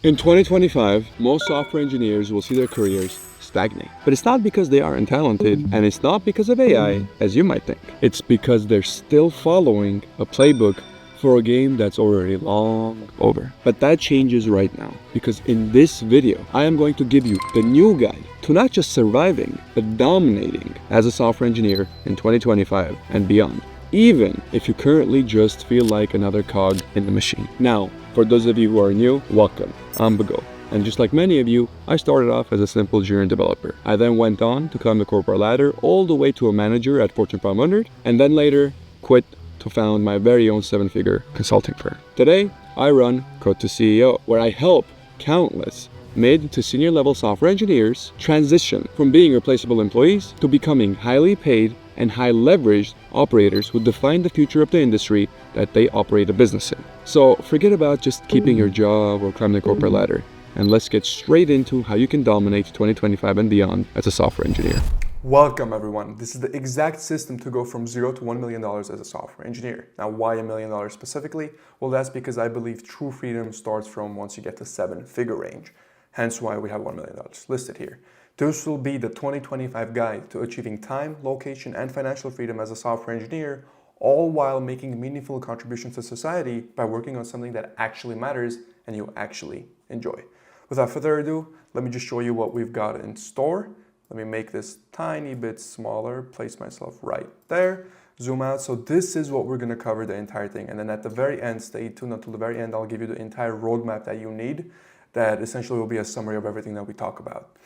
In 2025, most software engineers will see their careers stagnate. But it's not because they aren't talented, and it's not because of AI, as you might think. It's because they're still following a playbook for a game that's already long over. But that changes right now, because in this video, I am going to give you the new guide to not just surviving, but dominating as a software engineer in 2025 and beyond, even if you currently just feel like another cog in the machine. Now, for those of you who are new, welcome. I'm Bago. And just like many of you, I started off as a simple junior developer. I then went on to climb the corporate ladder all the way to a manager at Fortune 500, and then later quit to found my very own 7-figure consulting firm. Today, I run Code to CEO, where I help countless mid to senior level software engineers transition from being replaceable employees to becoming highly paid and high leveraged operators who define the future of the industry that they operate a business in. So forget about just keeping your job or climbing the corporate ladder, and let's get straight into how you can dominate 2025 and beyond as a software engineer. Welcome everyone. This is the exact system to go from $0 to $1 million as a software engineer. Now, why $1 million specifically? Well, that's because I believe true freedom starts from once you get to 7-figure range. Hence why we have $1 million listed here. This will be the 2025 guide to achieving time, location, and financial freedom as a software engineer, all while making meaningful contributions to society by working on something that actually matters and you actually enjoy. Without further ado, let me just show you what we've got in store. Let me make this tiny bit smaller, place myself right there, zoom out. So this is what we're going to cover the entire thing. And then at the very end, stay tuned until the very end, I'll give you the entire roadmap that you need that essentially will be a summary of everything that we talk about.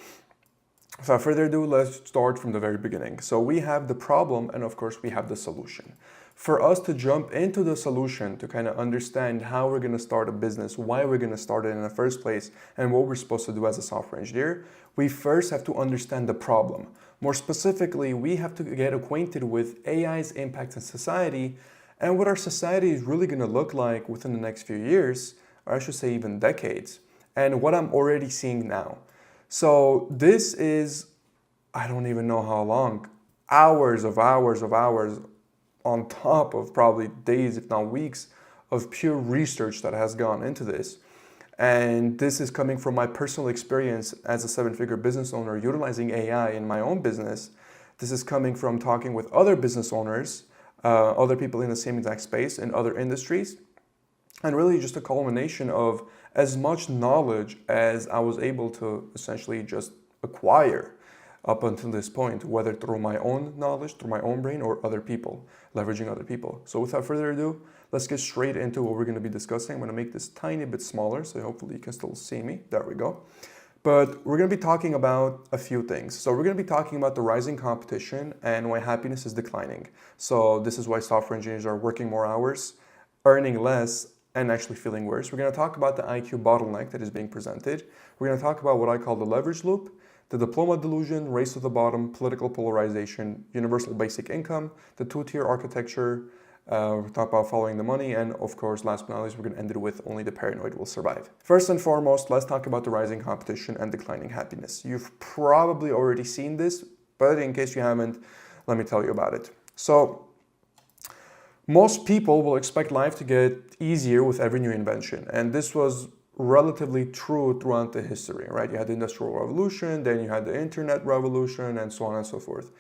Without further ado, let's start from the very beginning. So we have the problem, and of course we have the solution. For us to jump into the solution, to kind of understand how we're going to start a business, why we're going to start it in the first place, and what we're supposed to do as a software engineer, we first have to understand the problem. More specifically, we have to get acquainted with AI's impact in society and what our society is really going to look like within the next few years, or I should say even decades, and what I'm already seeing now. So this is, I don't even know how long, hours on top of probably days, if not weeks, of pure research that has gone into this. And this is coming from my personal experience as a 7-figure business owner utilizing AI in my own business. This is coming from talking with other business owners, other people in the same exact space in other industries, and really just a culmination of as much knowledge as I was able to essentially just acquire up until this point, whether through my own knowledge, through my own brain, or other people, leveraging other people. So without further ado, let's get straight into what we're going to be discussing. I'm going to make this tiny bit smaller, so hopefully you can still see me. There we go. But we're going to be talking about a few things. So we're going to be talking about the rising competition and why happiness is declining. So this is why software engineers are working more hours, earning less, and actually feeling worse. We're going to talk about the IQ bottleneck that is being presented. We're going to talk about what I call the leverage loop, the Diploma Delusion, race to the bottom, political polarization, universal basic income, the two-tier architecture, we'll talk about following the money, and of course, last but not least, we're going to end it with only the paranoid will survive. First and foremost, let's talk about the rising competition and declining happiness. You've probably already seen this, but in case you haven't, let me tell you about it. So, most people will expect life to get easier with every new invention, and this was relatively true throughout the history, right? You had the Industrial Revolution, then you had the Internet Revolution, and so on and so forth.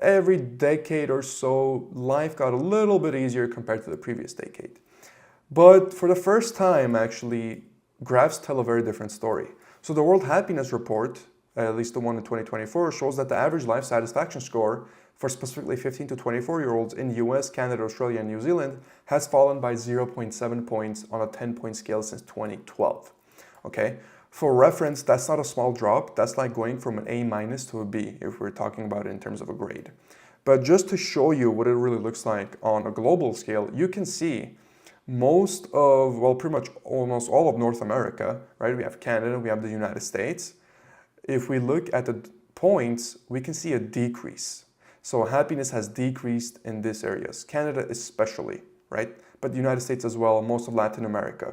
Every decade or so, life got a little bit easier compared to the previous decade. But for the first time, actually, graphs tell a very different story. So the World Happiness Report, at least the one in 2024, shows that the average life satisfaction score for specifically 15 to 24-year-olds in US, Canada, Australia, and New Zealand has fallen by 0.7 points on a 10-point scale since 2012. Okay? For reference, that's not a small drop. That's like going from an A- to a B, if we're talking about it in terms of a grade. But just to show you what it really looks like on a global scale, you can see most of, well, pretty much almost all of North America, right? We have Canada, we have the United States. If we look at the points, we can see a decrease. So happiness has decreased in these areas, Canada especially, right? But the United States as well, most of Latin America.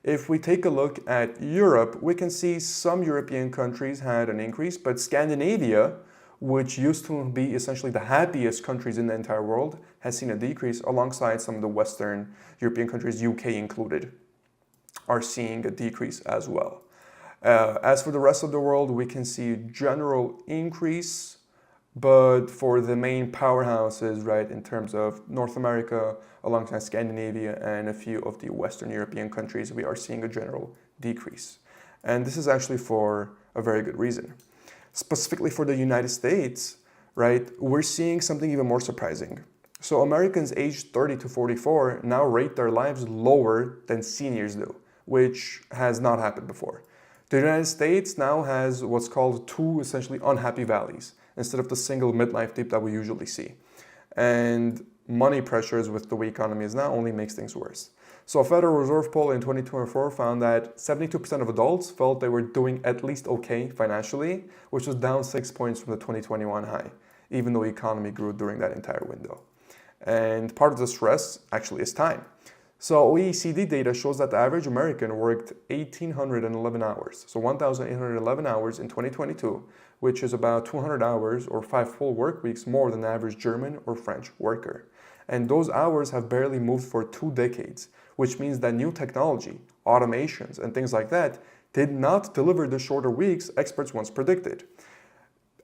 If we take a look at Europe, we can see some European countries had an increase, but Scandinavia, which used to be essentially the happiest countries in the entire world, has seen a decrease alongside some of the Western European countries, UK included, are seeing a decrease as well. As for the rest of the world, we can see general increase, but for the main powerhouses, right, in terms of North America, alongside Scandinavia and a few of the Western European countries, we are seeing a general decrease. And this is actually for a very good reason. Specifically for the United States, right, we're seeing something even more surprising. So Americans aged 30 to 44 now rate their lives lower than seniors do, which has not happened before. The United States now has what's called two essentially unhappy valleys instead of the single midlife dip that we usually see. And money pressures with the way economy is now only makes things worse. So a Federal Reserve poll in 2024 found that 72% of adults felt they were doing at least okay financially, which was down 6 points from the 2021 high, even though the economy grew during that entire window. And part of the stress actually is time. So OECD data shows that the average American worked 1,811 hours, so 1,811 hours in 2022, which is about 200 hours or 5 full work weeks more than the average German or French worker. And those hours have barely moved for 2 decades, which means that new technology, automations, and things like that did not deliver the shorter weeks experts once predicted.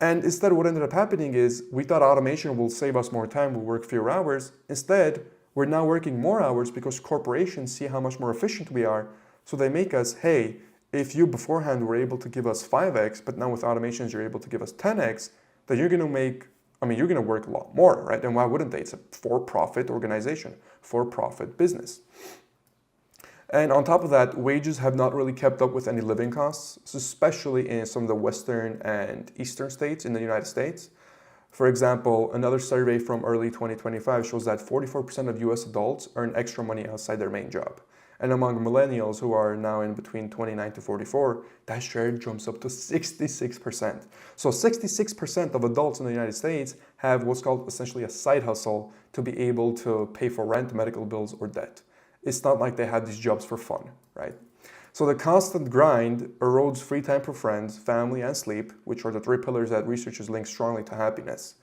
And instead, what ended up happening is we thought automation will save us more time, we'll work fewer hours. Instead, we're now working more hours because corporations see how much more efficient we are. So they make us, hey, if you beforehand were able to give us 5x, but now with automations you're able to give us 10x, then you're going to work a lot more, right? And why wouldn't they? It's a for-profit organization, for-profit business. And on top of that, wages have not really kept up with any living costs, especially in some of the Western and Eastern states in the United States. For example, another survey from early 2025 shows that 44% of US adults earn extra money outside their main job. And among millennials who are now in between 29 to 44, that share jumps up to 66%. So 66% of adults in the United States have what's called essentially a side hustle to be able to pay for rent, medical bills, or debt. It's not like they have these jobs for fun, right? So the constant grind erodes free time for friends, family, and sleep, which are the 3 pillars that researchers link strongly to happiness.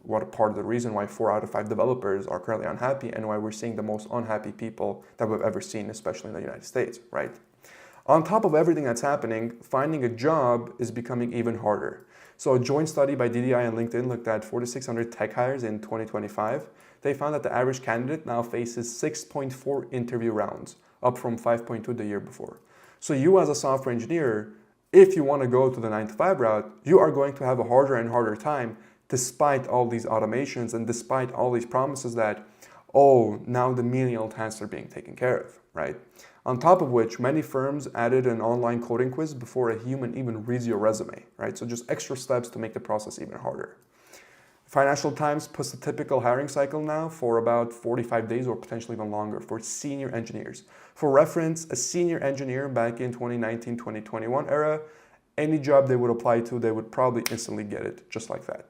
What a part of the reason why 4 out of 5 developers are currently unhappy and why we're seeing the most unhappy people that we've ever seen, especially in the United States, right? On top of everything that's happening, finding a job is becoming even harder. So a joint study by DDI and LinkedIn looked at 4,600 tech hires in 2025. They found that the average candidate now faces 6.4 interview rounds, up from 5.2 the year before. So you as a software engineer, if you want to go to the 9-to-5 route, you are going to have a harder and harder time despite all these automations and despite all these promises that, oh, now the menial tasks are being taken care of, right? On top of which, many firms added an online coding quiz before a human even reads your resume, right? So just extra steps to make the process even harder. Financial Times puts the typical hiring cycle now for about 45 days or potentially even longer for senior engineers. For reference, a senior engineer back in 2019-2021 era, any job they would apply to, they would probably instantly get it, just like that.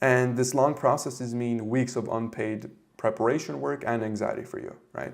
And this long processes mean weeks of unpaid preparation work and anxiety for you, right?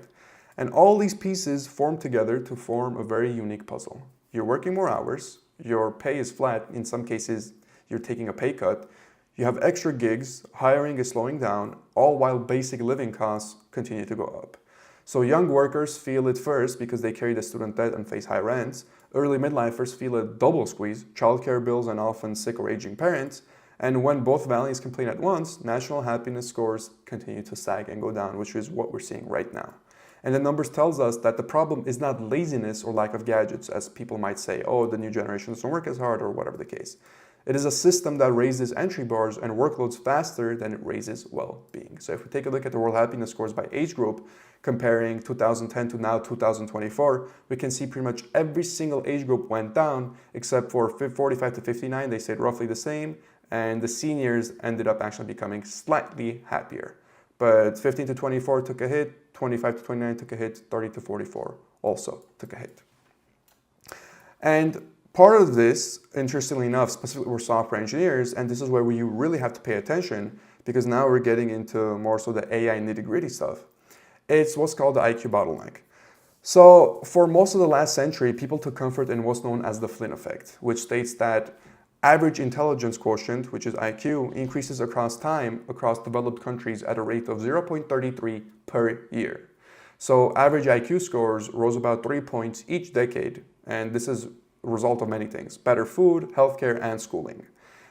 And all these pieces form together to form a very unique puzzle. You're working more hours, your pay is flat, in some cases you're taking a pay cut, you have extra gigs, hiring is slowing down, all while basic living costs continue to go up. So young workers feel it first because they carry the student debt and face high rents. Early midlifers feel a double squeeze, childcare bills and often sick or aging parents. And when both valleys complain at once, national happiness scores continue to sag and go down, which is what we're seeing right now. And the numbers tells us that the problem is not laziness or lack of gadgets, as people might say, oh, the new generation doesn't work as hard or whatever the case. It is a system that raises entry bars and workloads faster than it raises well-being. So if we take a look at the world happiness scores by age group, comparing 2010 to now 2024, we can see pretty much every single age group went down, except for 45 to 59, they stayed roughly the same, and the seniors ended up actually becoming slightly happier. But 15 to 24 took a hit, 25 to 29 took a hit, 30 to 44 also took a hit. And part of this, interestingly enough, specifically we're software engineers, and this is where you really have to pay attention because now we're getting into more so the AI nitty-gritty stuff. It's what's called the IQ bottleneck. So for most of the last century, people took comfort in what's known as the Flynn effect, which states that average intelligence quotient, which is IQ, increases across time across developed countries at a rate of 0.33 per year. So average IQ scores rose about 3 points each decade And this is a result of many things: better food, healthcare, and schooling.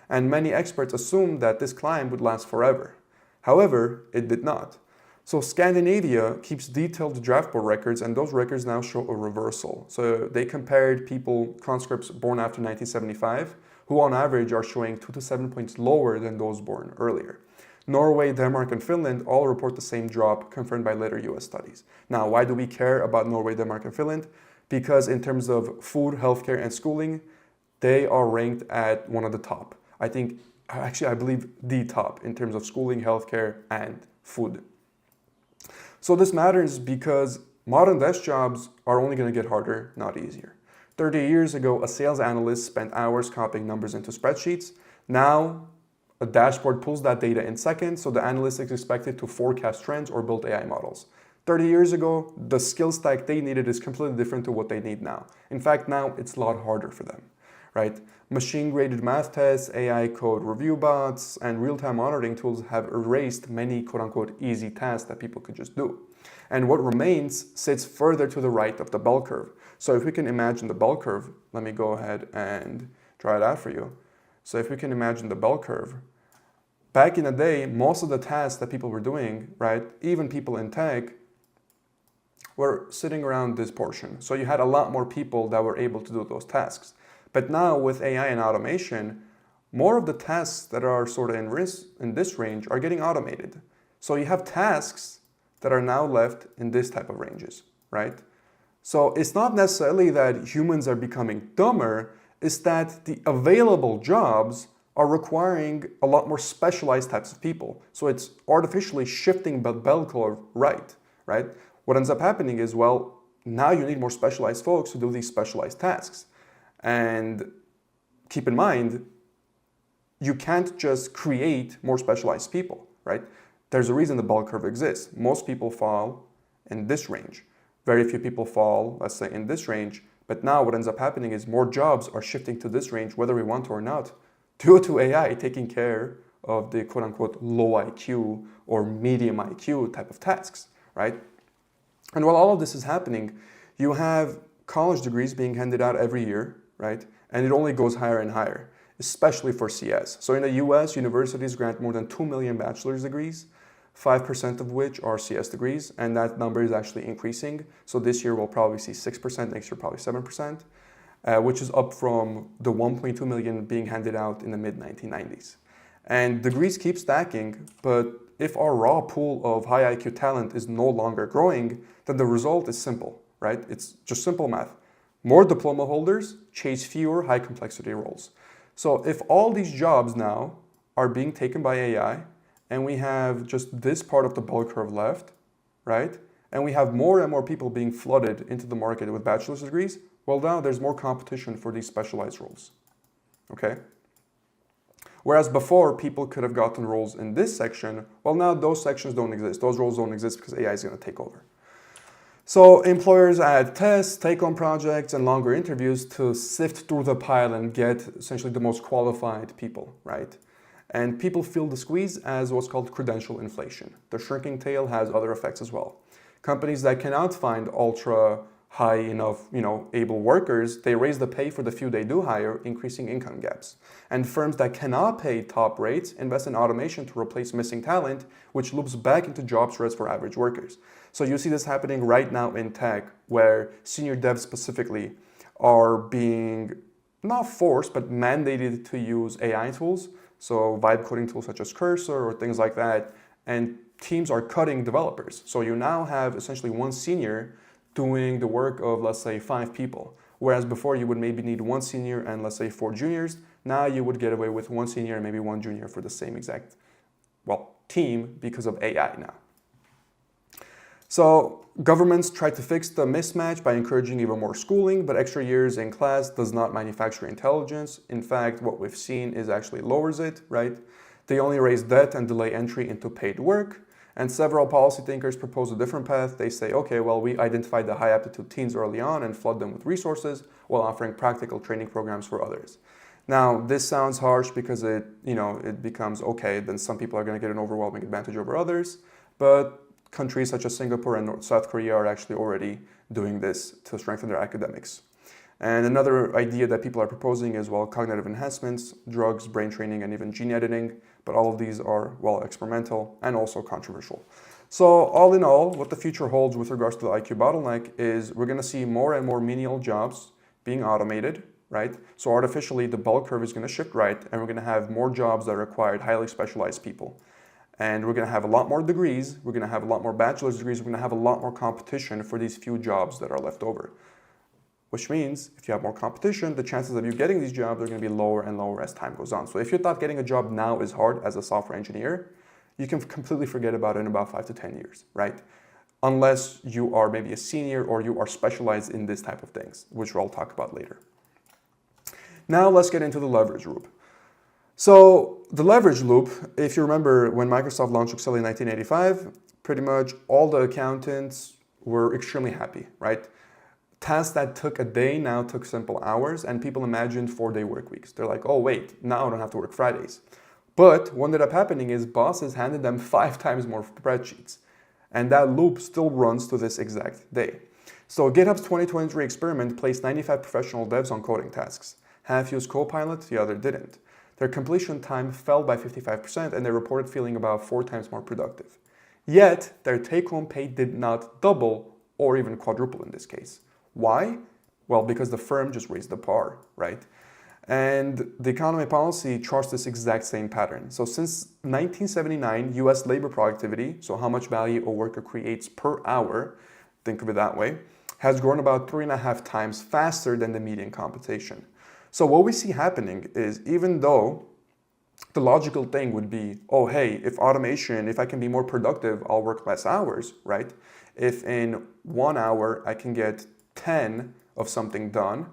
And many experts assumed that this climb would last forever. However, it did not. So Scandinavia keeps detailed draft board records, and those records now show a reversal. So they compared people, conscripts born after 1975, who on average are showing 2 to 7 points lower than those born earlier. Norway, Denmark, and Finland all report the same drop, confirmed by later US studies. Now, why do we care about Norway, Denmark, and Finland? Because in terms of food, healthcare, and schooling, they are ranked at one of the top. I believe the top in terms of schooling, healthcare, and food. So this matters because modern desk jobs are only going to get harder, not easier. 30 years ago, a sales analyst spent hours copying numbers into spreadsheets. Now, a dashboard pulls that data in seconds, so the analyst is expected to forecast trends or build AI models. 30 years ago, the skill stack they needed is completely different to what they need now. In fact, now it's a lot harder for them, right? Machine-graded math tests, AI code review bots, and real-time monitoring tools have erased many quote-unquote easy tasks that people could just do. And what remains sits further to the right of the bell curve. So if we can imagine the bell curve, let me go ahead and draw it out for you. So if we can imagine the bell curve, back in the day, most of the tasks that people were doing, right, even people in tech, were sitting around this portion. So you had a lot more people that were able to do those tasks. But now with AI and automation, more of the tasks that are sort of in this range are getting automated. So you have tasks that are now left in this type of ranges, right? So it's not necessarily that humans are becoming dumber, it's that the available jobs are requiring a lot more specialized types of people. So it's artificially shifting the bell curve right? What ends up happening is, well, now you need more specialized folks to do these specialized tasks. And keep in mind, you can't just create more specialized people, right? There's a reason the bell curve exists. Most people fall in this range. Very few people fall, let's say, in this range. But now what ends up happening is more jobs are shifting to this range, whether we want to or not, due to AI taking care of the quote-unquote low IQ or medium IQ type of tasks, right? And while all of this is happening, you have college degrees being handed out every year, right? And it only goes higher and higher, especially for CS. So in the US, universities grant more than 2 million bachelor's degrees, 5% of which are CS degrees, and that number is actually increasing. So this year we'll probably see 6%, next year probably 7%, which is up from the 1.2 million being handed out in the mid-1990s. And degrees keep stacking, but if our raw pool of high IQ talent is no longer growing, then the result is simple, right? It's just simple math. More diploma holders chase fewer high complexity roles. So if all these jobs now are being taken by AI, and we have just this part of the bell curve left, right? And we have more and more people being flooded into the market with bachelor's degrees, well, now there's more competition for these specialized roles, okay? Whereas before, people could have gotten roles in this section, well, now those sections don't exist. Those roles don't exist because AI is going to take over. So employers add tests, take-home projects, and longer interviews to sift through the pile and get essentially the most qualified people, right? And people feel the squeeze as what's called credential inflation. The shrinking tail has other effects as well. Companies that cannot find ultra high enough, able workers, they raise the pay for the few they do hire, increasing income gaps. And firms that cannot pay top rates invest in automation to replace missing talent, which loops back into job threats for average workers. So you see this happening right now in tech, where senior devs specifically are being not forced, but mandated to use AI tools. So vibe coding tools such as Cursor or things like that. And teams are cutting developers. So you now have essentially one senior doing the work of, let's say, 5 people. Whereas before you would maybe need 1 senior and, let's say, 4 juniors. Now you would get away with 1 senior and maybe 1 junior for the same exact, team because of AI now. So governments try to fix the mismatch by encouraging even more schooling, but extra years in class does not manufacture intelligence. In fact, what we've seen is actually lowers it, right? They only raise debt and delay entry into paid work. And several policy thinkers propose a different path. They say, okay, well, we identified the high aptitude teens early on and flood them with resources while offering practical training programs for others. Now, this sounds harsh because it becomes, okay, then some people are going to get an overwhelming advantage over others. But countries such as Singapore and South Korea are actually already doing this to strengthen their academics. And another idea that people are proposing is, well, cognitive enhancements, drugs, brain training, and even gene editing. But all of these are, well, experimental and also controversial. So all in all, what the future holds with regards to the IQ bottleneck is we're going to see more and more menial jobs being automated, right? So artificially, the bell curve is going to shift right, and we're going to have more jobs that require highly specialized people. And we're going to have a lot more degrees, we're going to have a lot more bachelor's degrees, we're going to have a lot more competition for these few jobs that are left over. Which means if you have more competition, the chances of you getting these jobs are going to be lower and lower as time goes on. So if you thought getting a job now is hard as a software engineer, you can completely forget about it in about 5 to 10 years, right? Unless you are maybe a senior or you are specialized in this type of things, which we'll talk about later. Now let's get into the leverage loop. So the leverage loop, if you remember when Microsoft launched Excel in 1985, pretty much all the accountants were extremely happy, right? Tasks that took a day now took simple hours, and people imagined 4-day work weeks. They're like, oh wait, now I don't have to work Fridays. But what ended up happening is bosses handed them 5 times more spreadsheets. And that loop still runs to this exact day. So GitHub's 2023 experiment placed 95 professional devs on coding tasks. Half used Copilot, the other didn't. Their completion time fell by 55%, and they reported feeling about 4 times more productive. Yet, their take-home pay did not double or even quadruple in this case. Why? Well, because the firm just raised the bar, right? And the economy policy charts this exact same pattern. So since 1979, US labor productivity, so how much value a worker creates per hour, think of it that way, has grown about 3.5 times faster than the median compensation. So what we see happening is, even though the logical thing would be, oh hey, if automation, if I can be more productive, I'll work less hours, right? If in 1 hour I can get 10 of something done,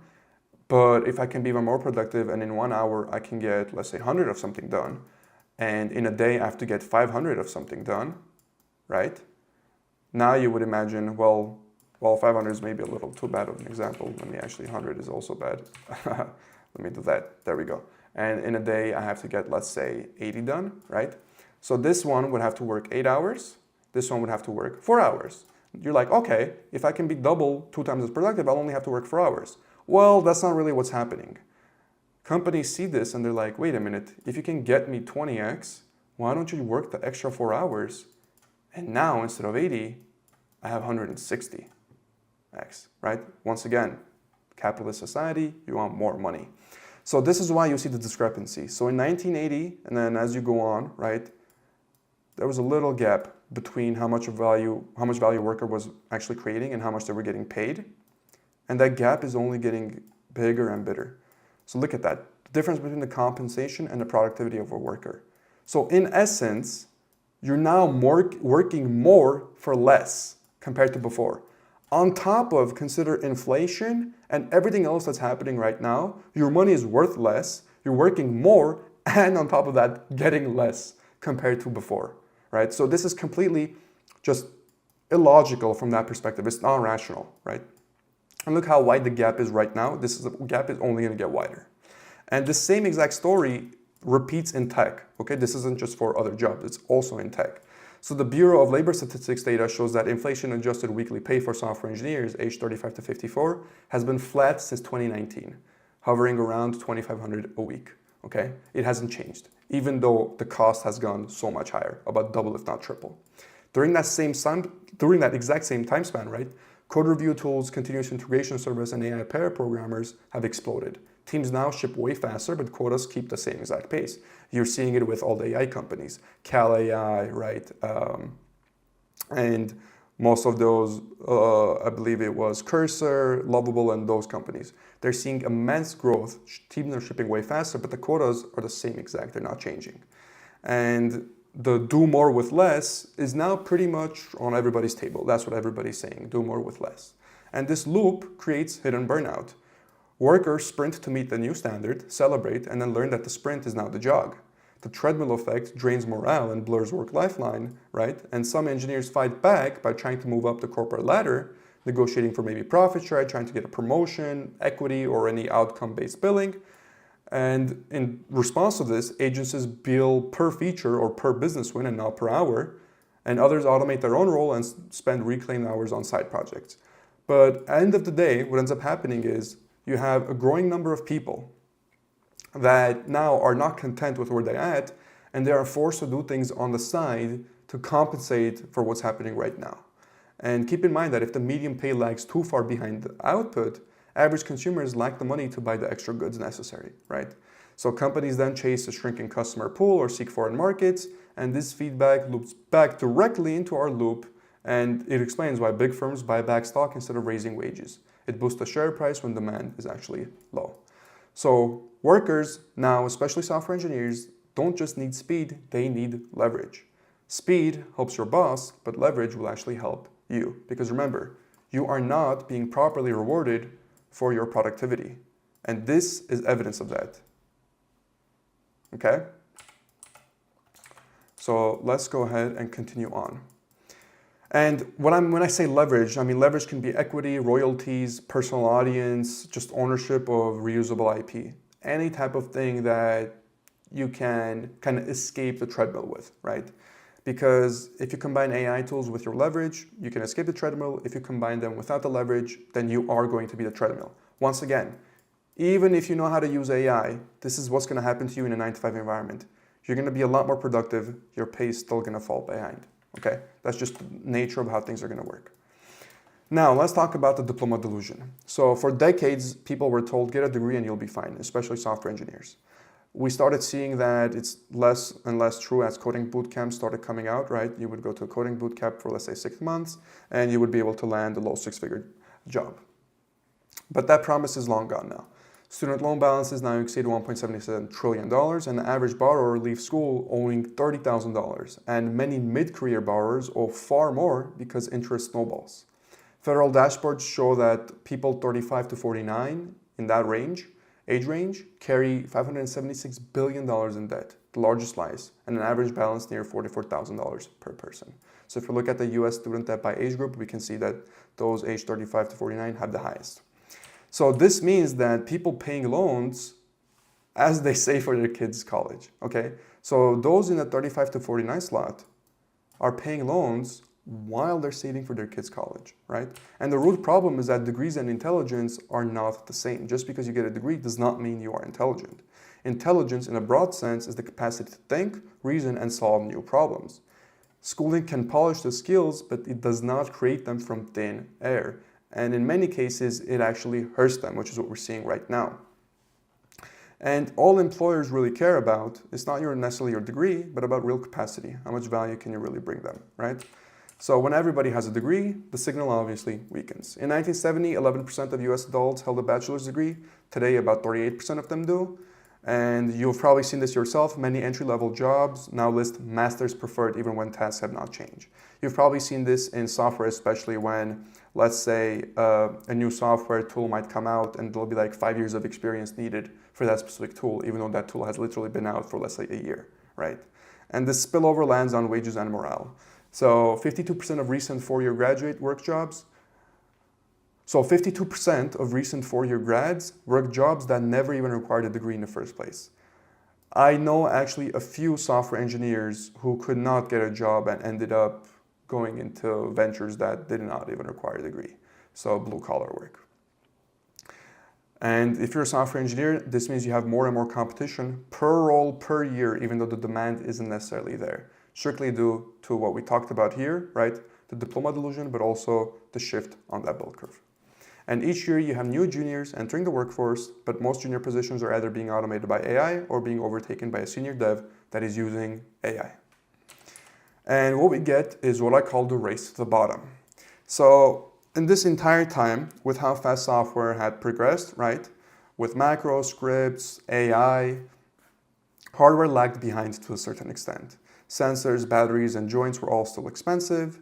but if I can be even more productive and in 1 hour I can get, let's say, 100 of something done, and in a day I have to get 500 of something done, right? Now you would imagine, well, 500 is maybe a little too bad of an example. Let me actually, 100 is also bad. Let me do that. There we go. And in a day I have to get, let's say, 80 done, right? So this one would have to work 8 hours. This one would have to work 4 hours. You're like, okay, if I can be double, 2 times as productive, I'll only have to work 4 hours. Well, that's not really what's happening. Companies see this and they're like, wait a minute, if you can get me 20x, why don't you work the extra 4 hours? And now, instead of 80, I have 160x, right? Once again, capitalist society, you want more money. So this is why you see the discrepancy. So in 1980, and then as you go on, right, there was a little gap between how much value a worker was actually creating and how much they were getting paid. And that gap is only getting bigger and bigger. So look at that, the difference between the compensation and the productivity of a worker. So in essence, you're now working more for less compared to before. On top of, consider inflation and everything else that's happening right now, your money is worth less, you're working more, and on top of that, getting less compared to before, right? So this is completely just illogical from that perspective. It's not rational, right? And look how wide the gap is right now. Gap is only going to get wider. And the same exact story repeats in tech, okay? This isn't just for other jobs, it's also in tech. So the Bureau of Labor Statistics data shows that inflation-adjusted weekly pay for software engineers aged 35 to 54 has been flat since 2019, hovering around $2,500 a week, okay? It hasn't changed, even though the cost has gone so much higher, about double if not triple. During that exact same time span, right, code review tools, continuous integration service, and AI pair programmers have exploded. Teams now ship way faster, but quotas keep the same exact pace. You're seeing it with all the AI companies, Cal AI, right? And most of those, I believe it was Cursor, Lovable, and those companies. They're seeing immense growth. Teams are shipping way faster, but the quotas are the same exact. They're not changing. And the do more with less is now pretty much on everybody's table. That's what everybody's saying, do more with less. And this loop creates hidden burnout. Workers sprint to meet the new standard, celebrate, and then learn that the sprint is now the jog. The treadmill effect drains morale and blurs work-life line, right? And some engineers fight back by trying to move up the corporate ladder, negotiating for maybe profit share, trying to get a promotion, equity, or any outcome-based billing. And in response to this, agencies bill per feature or per business win and not per hour, and others automate their own role and spend reclaimed hours on side projects. But at the end of the day, what ends up happening is you have a growing number of people that now are not content with where they're at, and they are forced to do things on the side to compensate for what's happening right now. And keep in mind that if the median pay lags too far behind the output, average consumers lack the money to buy the extra goods necessary, right? So companies then chase a shrinking customer pool or seek foreign markets, and this feedback loops back directly into our loop, and it explains why big firms buy back stock instead of raising wages. It boosts the share price when demand is actually low. So workers now, especially software engineers, don't just need speed, they need leverage. Speed helps your boss, but leverage will actually help you. Because remember, you are not being properly rewarded for your productivity. And this is evidence of that. Okay? So let's go ahead and continue on. And when I say leverage, I mean leverage can be equity, royalties, personal audience, just ownership of reusable IP. Any type of thing that you can kind of escape the treadmill with, right? Because if you combine AI tools with your leverage, you can escape the treadmill. If you combine them without the leverage, then you are going to be the treadmill. Once again, even if you know how to use AI, this is what's going to happen to you in a 9-to-5 environment. You're going to be a lot more productive. Your pay is still going to fall behind. Okay, that's just the nature of how things are going to work. Now, let's talk about the diploma delusion. So for decades, people were told, get a degree and you'll be fine, especially software engineers. We started seeing that it's less and less true as coding boot camps started coming out, right? You would go to a coding boot camp for, let's say, 6 months, and you would be able to land a low 6-figure job. But that promise is long gone now. Student loan balances now exceed $1.77 trillion, and the average borrower leaves school owing $30,000. And many mid-career borrowers owe far more because interest snowballs. Federal dashboards show that people 35 to 49 in that age range, carry $576 billion in debt, the largest slice, and an average balance near $44,000 per person. So if we look at the US student debt by age group, we can see that those aged 35 to 49 have the highest. So this means that people paying loans as they save for their kids' college, okay? So those in the 35 to 49 slot are paying loans while they're saving for their kids' college, right? And the root problem is that degrees and intelligence are not the same. Just because you get a degree does not mean you are intelligent. Intelligence in a broad sense is the capacity to think, reason, and solve new problems. Schooling can polish the skills, but it does not create them from thin air. And in many cases, it actually hurts them, which is what we're seeing right now. And all employers really care about is not necessarily your degree, but about real capacity. How much value can you really bring them, right? So when everybody has a degree, the signal obviously weakens. In 1970, 11% of US adults held a bachelor's degree. Today, about 38% of them do. And you've probably seen this yourself. Many entry-level jobs now list master's preferred even when tasks have not changed. You've probably seen this in software, especially when, let's say, a new software tool might come out and there'll be like 5 years of experience needed for that specific tool, even though that tool has literally been out for, let's say, a year, right? And this spillover lands on wages and morale. So 52% of recent 4-year graduate work jobs. So 52% of recent 4-year grads work jobs that never even required a degree in the first place. I know actually a few software engineers who could not get a job and ended up going into ventures that did not even require a degree. So blue collar work. And if you're a software engineer, this means you have more and more competition per role per year, even though the demand isn't necessarily there. Strictly due to what we talked about here, right? The diploma delusion, but also the shift on that bell curve. And each year you have new juniors entering the workforce, but most junior positions are either being automated by AI or being overtaken by a senior dev that is using AI. And what we get is what I call the race to the bottom. So in this entire time, with how fast software had progressed, right? With macro scripts, AI, hardware lagged behind to a certain extent. Sensors, batteries, and joints were all still expensive,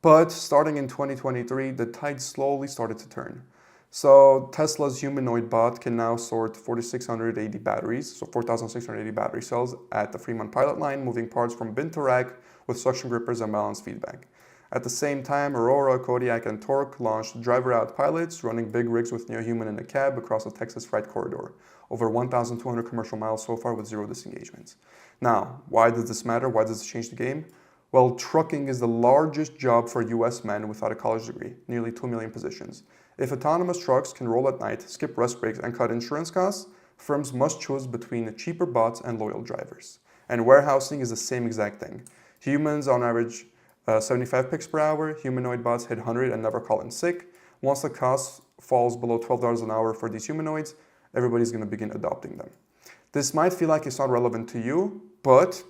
but starting in 2023, the tide slowly started to turn. So Tesla's humanoid bot can now sort 4,680 batteries, so 4,680 battery cells at the Fremont pilot line, moving parts from bin to rack with suction grippers and balanced feedback. At the same time, Aurora, Kodiak, and Torque launched driver-out pilots, running big rigs with no human in the cab across the Texas freight corridor. Over 1,200 commercial miles so far with 0 disengagements. Now, why does this matter? Why does this change the game? Well, trucking is the largest job for US men without a college degree, nearly 2 million positions. If autonomous trucks can roll at night, skip rest breaks, and cut insurance costs, firms must choose between cheaper bots and loyal drivers. And warehousing is the same exact thing. Humans on average 75 picks per hour, humanoid bots hit 100 and never call in sick. Once the cost falls below $12 an hour for these humanoids, everybody's going to begin adopting them. This might feel like it's not relevant to you, but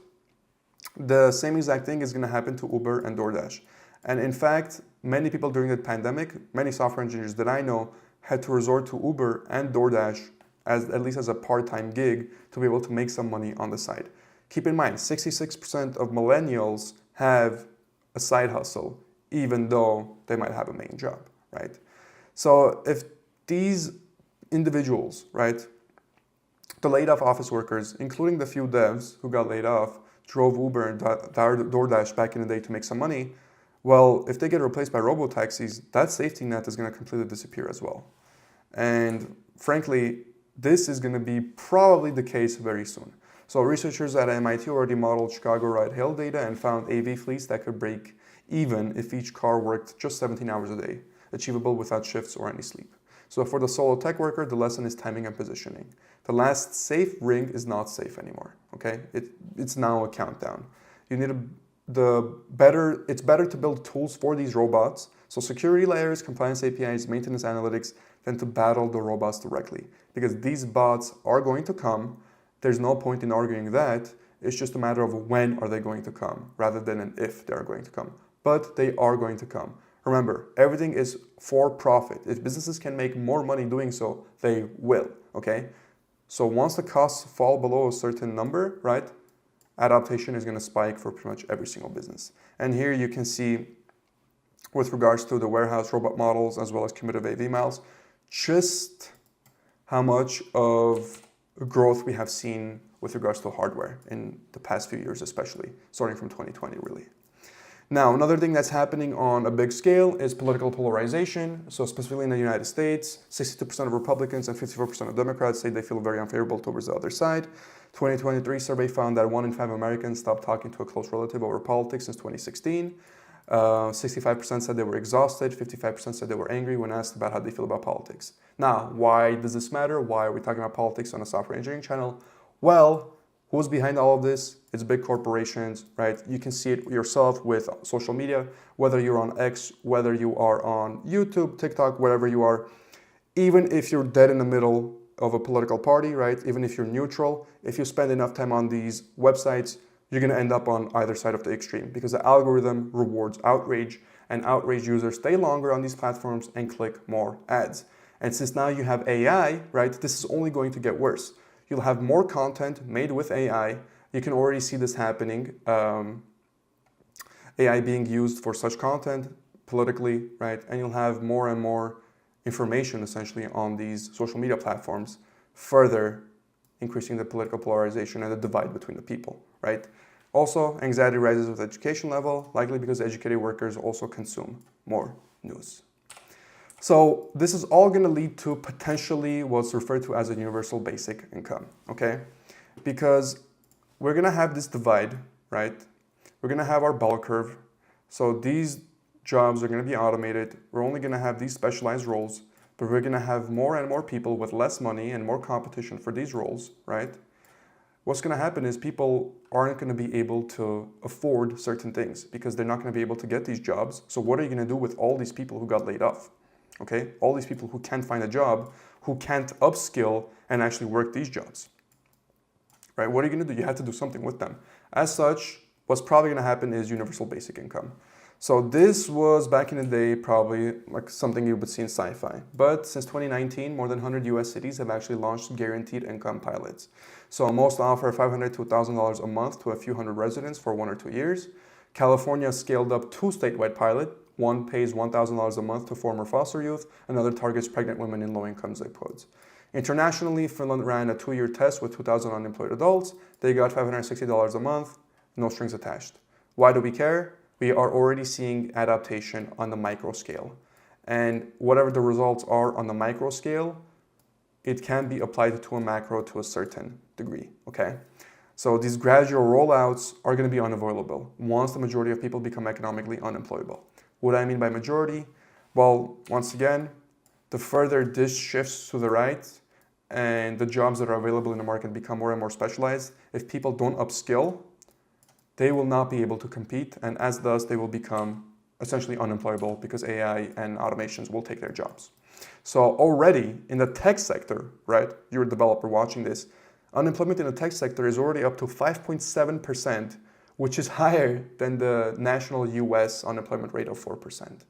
the same exact thing is going to happen to Uber and DoorDash. And in fact, many people during the pandemic, many software engineers that I know had to resort to Uber and DoorDash at least as a part-time gig to be able to make some money on the side. Keep in mind, 66% of millennials have a side hustle, even though they might have a main job, right? So if these individuals, right, the laid off office workers, including the few devs who got laid off, drove Uber and DoorDash back in the day to make some money, well, if they get replaced by robo-taxis, that safety net is going to completely disappear as well. And frankly, this is going to be probably the case very soon. So researchers at MIT already modeled Chicago ride-hail data and found AV fleets that could break even if each car worked just 17 hours a day, achievable without shifts or any sleep. So for the solo tech worker, the lesson is timing and positioning. The last safe ring is not safe anymore, okay? It's now a countdown. You need it's better to build tools for these robots, so security layers, compliance APIs, maintenance analytics, than to battle the robots directly. Because these bots are going to come. There's no point in arguing that. It's just a matter of when are they going to come, rather than an if they are going to come. But they are going to come. Remember, everything is for profit. If businesses can make more money doing so, they will, okay? So once the costs fall below a certain number, right, adaptation is going to spike for pretty much every single business. And here you can see, with regards to the warehouse robot models as well as cumulative AV miles, just how much of growth we have seen with regards to hardware in the past few years, especially starting from 2020, really. Now, another thing that's happening on a big scale is political polarization. So specifically in the United States, 62% of Republicans and 54% of Democrats say they feel very unfavorable towards the other side. 2023 survey found that 1 in 5 Americans stopped talking to a close relative over politics since 2016. 65% said they were exhausted, 55% said they were angry when asked about how they feel about politics. Now, why does this matter? Why are we talking about politics on a software engineering channel? Well, who's behind all of this? It's big corporations, right? You can see it yourself with social media, whether you're on X, whether you are on YouTube, TikTok, wherever you are. Even if you're dead in the middle of a political party, right? Even if you're neutral, if you spend enough time on these websites, you're going to end up on either side of the extreme because the algorithm rewards outrage, and outraged users stay longer on these platforms and click more ads. And since now you have AI, right, this is only going to get worse. You'll have more content made with AI. You can already see this happening. AI being used for such content politically, right? And you'll have more and more information essentially on these social media platforms, further increasing the political polarization and the divide between the people, right? Also, anxiety rises with education level, likely because educated workers also consume more news. So this is all going to lead to potentially what's referred to as a universal basic income, okay? Because we're going to have this divide, right? We're going to have our bell curve. So these jobs are going to be automated. We're only going to have these specialized roles, but we're going to have more and more people with less money and more competition for these roles, right? What's going to happen is people aren't going to be able to afford certain things because they're not going to be able to get these jobs. So what are you going to do with all these people who got laid off? Okay, all these people who can't find a job, who can't upskill and actually work these jobs, right? What are you going to do? You have to do something with them. As such, what's probably going to happen is universal basic income. So this was back in the day probably like something you would see in sci-fi. But since 2019, more than 100 US cities have actually launched guaranteed income pilots. So most offer $500 to $1,000 a month to a few hundred residents for 1 or 2 years. California scaled up 2 statewide pilots. One pays $1,000 a month to former foster youth, another targets pregnant women in low-income zip codes. Internationally, Finland ran a 2-year test with 2,000 unemployed adults. They got $560 a month, no strings attached. Why do we care? We are already seeing adaptation on the micro scale. And whatever the results are on the micro scale, it can be applied to a macro to a certain degree, okay? So these gradual rollouts are going to be unavoidable once the majority of people become economically unemployable. What do I mean by majority? Well, once again, the further this shifts to the right and the jobs that are available in the market become more and more specialized, if people don't upskill, they will not be able to compete, and as thus they will become essentially unemployable because AI and automations will take their jobs. So already in the tech sector, right, you're a developer watching this, unemployment in the tech sector is already up to 5.7%, which is higher than the national US unemployment rate of 4%.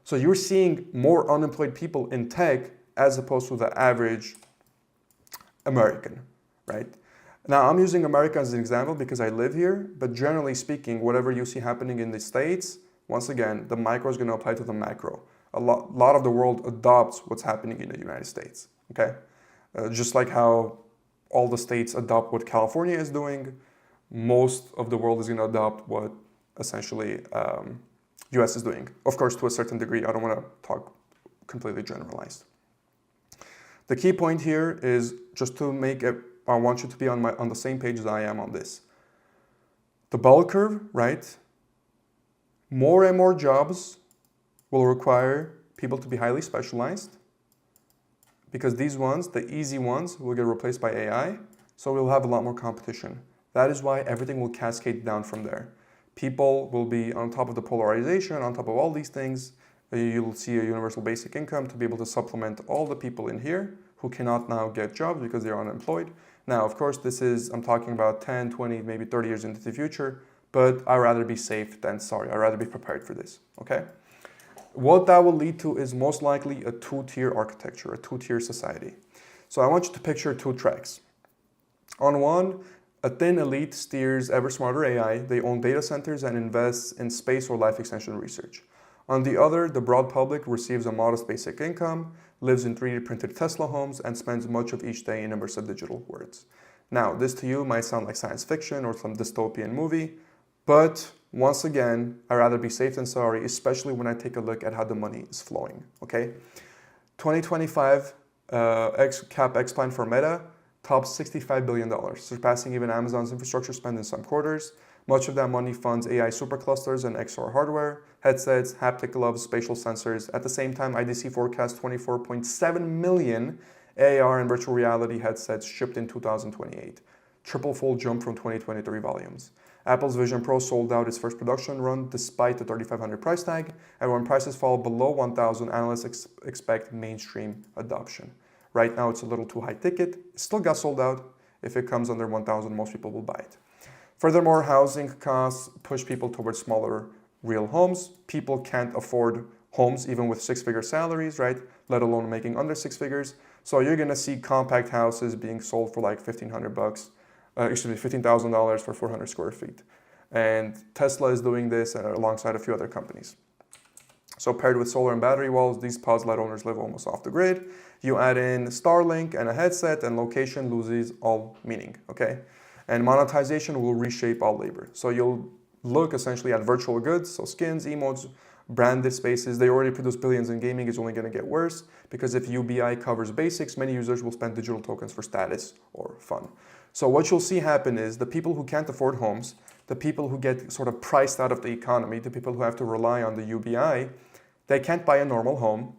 So you're seeing more unemployed people in tech as opposed to the average American, right? Now, I'm using America as an example because I live here, but generally speaking, whatever you see happening in the States, once again, the micro is going to apply to the macro. A lot of the world adopts what's happening in the United States, okay? Just like how all the states adopt what California is doing, most of the world is going to adopt what essentially US is doing. Of course, to a certain degree, I don't want to talk completely generalized. The key point here is just to make it, I want you to be on the same page as I am on this. The bell curve, right? More and more jobs will require people to be highly specialized because these ones, the easy ones, will get replaced by AI. So we'll have a lot more competition. That is why everything will cascade down from there. People will be on top of the polarization, on top of all these things. You'll see a universal basic income to be able to supplement all the people in here who cannot now get jobs because they're unemployed. Now, of course, I'm talking about 10, 20, maybe 30 years into the future, but I'd rather be safe than sorry. I'd rather be prepared for this, okay? What that will lead to is most likely a two-tier architecture, a two-tier society. So I want you to picture two tracks. On one, a thin elite steers ever smarter AI. They own data centers and invests in space or life extension research. On the other, the broad public receives a modest basic income, lives in 3D printed Tesla homes, and spends much of each day in immersive digital worlds. Now, this to you might sound like science fiction or some dystopian movie, but once again, I'd rather be safe than sorry, especially when I take a look at how the money is flowing, okay? 2025 CapEx plan for Meta tops $65 billion, surpassing even Amazon's infrastructure spend in some quarters. Much of that money funds AI superclusters and XR hardware, headsets, haptic gloves, spatial sensors. At the same time, IDC forecasts 24.7 million AR and virtual reality headsets shipped in 2028, triple-fold jump from 2023 volumes. Apple's Vision Pro sold out its first production run despite the $3,500 price tag, and when prices fall below $1,000, analysts expect mainstream adoption. Right now, it's a little too high ticket. It still got sold out. If it comes under $1,000, most people will buy it. Furthermore, housing costs push people towards smaller real homes. People can't afford homes even with six-figure salaries, right? Let alone making under six figures. So you're gonna see compact houses being sold for like $1,500, $15,000 for 400 square feet. And Tesla is doing this alongside a few other companies. So paired with solar and battery walls, these pods let owners live almost off the grid. You add in Starlink and a headset and location loses all meaning, okay? And monetization will reshape all labor. So you'll look essentially at virtual goods, so skins, emotes, branded spaces. They already produce billions in gaming. It's only going to get worse because if UBI covers basics, many users will spend digital tokens for status or fun. So what you'll see happen is the people who can't afford homes, the people who get sort of priced out of the economy, the people who have to rely on the UBI, they can't buy a normal home.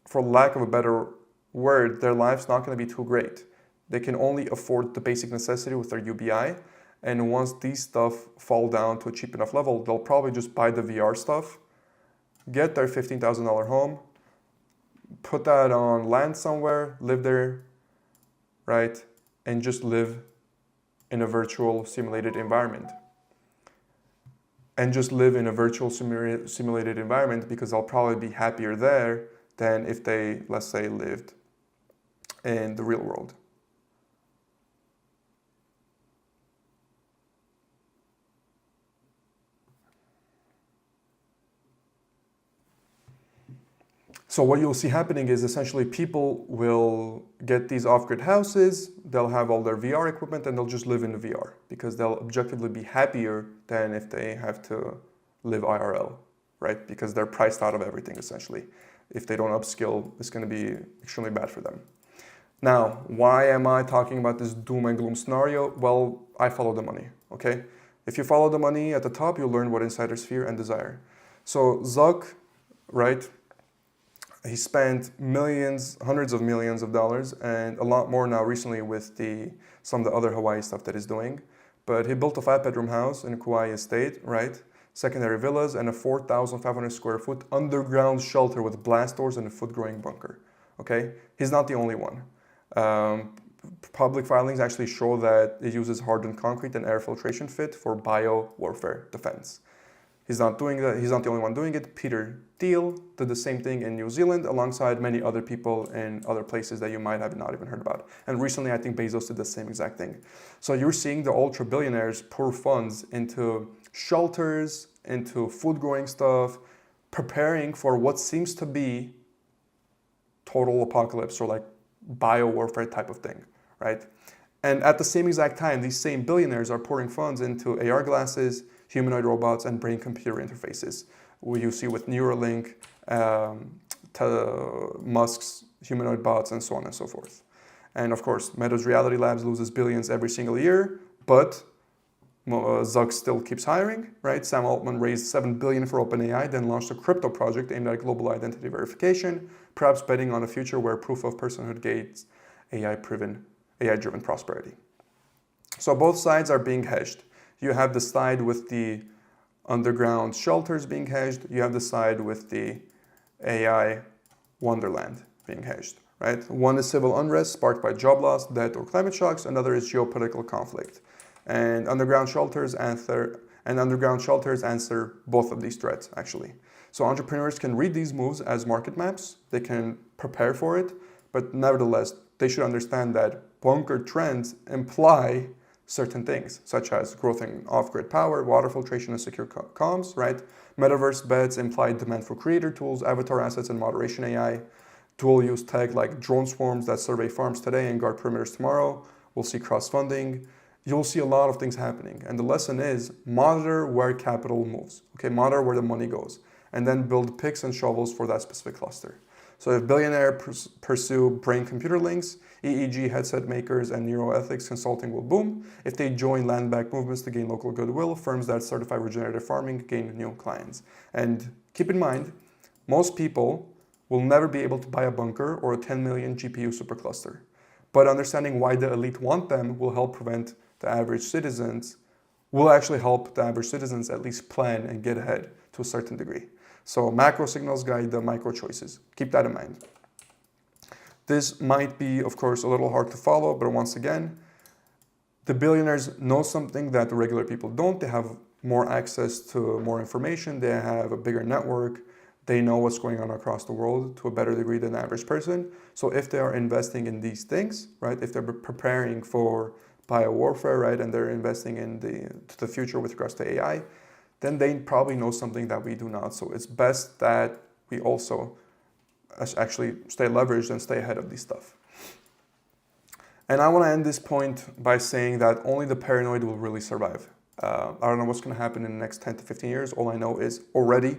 For lack of a better word, their life's not going to be too great. They can only afford the basic necessity with their UBI. And once these stuff fall down to a cheap enough level, they'll probably just buy the VR stuff, get their $15,000 home, put that on land somewhere, live there, right? And just live in a virtual simulated environment. And just live in a virtual simulated environment because they'll probably be happier there than if they, let's say, lived in the real world. So what you'll see happening is essentially people will get these off-grid houses, they'll have all their VR equipment, and they'll just live in the VR because they'll objectively be happier than if they have to live IRL, right? Because they're priced out of everything essentially. If they don't upskill, it's going to be extremely bad for them. Now, why am I talking about this doom and gloom scenario? Well, I follow the money, okay? If you follow the money at the top, you'll learn what insiders fear and desire. So Zuck, right? He spent millions, hundreds of millions of dollars, and a lot more now recently with some of the other Hawaii stuff that he's doing. But he built a 5-bedroom house in Kauai Estate, right? Secondary villas and a 4,500 square foot underground shelter with blast doors and a food-growing bunker. Okay, he's not the only one. Public filings actually show that it uses hardened concrete and air filtration fit for bio-warfare defense. He's not doing that. He's not the only one doing it. Peter Thiel did the same thing in New Zealand alongside many other people in other places that you might have not even heard about. And recently, I think Bezos did the same exact thing. So you're seeing the ultra billionaires pour funds into shelters, into food growing stuff, preparing for what seems to be total apocalypse or like bio warfare type of thing, right? And at the same exact time, these same billionaires are pouring funds into AR glasses, humanoid robots, and brain-computer interfaces. You see with Neuralink, Musk's humanoid bots, and so on and so forth. And of course, Meta's Reality Labs loses billions every single year, but Zuck still keeps hiring, right? Sam Altman raised $7 billion for OpenAI, then launched a crypto project aimed at global identity verification, perhaps betting on a future where proof of personhood gains AI-driven prosperity. So both sides are being hedged. You have the side with the underground shelters being hedged. You have the side with the AI wonderland being hedged, right? One is civil unrest sparked by job loss, debt, or climate shocks. Another is geopolitical conflict. And underground shelters answer both of these threats, actually. So entrepreneurs can read these moves as market maps. They can prepare for it, but nevertheless, they should understand that bunker trends imply certain things, such as growth in off-grid power, water filtration, and secure comms, right? Metaverse bets imply demand for creator tools, avatar assets, and moderation AI. Dual-use tech like drone swarms that survey farms today and guard perimeters tomorrow. We'll see cross-funding. You'll see a lot of things happening. And the lesson is monitor where capital moves, okay? Monitor where the money goes, and then build picks and shovels for that specific cluster. So if billionaires pursue brain-computer links, EEG headset makers and neuroethics consulting will boom. If they join land-backed movements to gain local goodwill, firms that certify regenerative farming gain new clients. And keep in mind, most people will never be able to buy a bunker or a 10 million GPU supercluster. But understanding why the elite want them will help prevent the average citizens, will actually help the average citizens at least plan and get ahead to a certain degree. So macro signals guide the micro choices. Keep that in mind. This might be, of course, a little hard to follow, but once again, the billionaires know something that the regular people don't. They have more access to more information. They have a bigger network. They know what's going on across the world to a better degree than the average person. So if they are investing in these things, right, if they're preparing for biowarfare, right, and they're investing in the future with regards to AI, then they probably know something that we do not. So it's best that we also actually stay leveraged and stay ahead of these stuff. And I want to end this point by saying that only the paranoid will really survive. I don't know what's going to happen in the next 10 to 15 years. All I know is already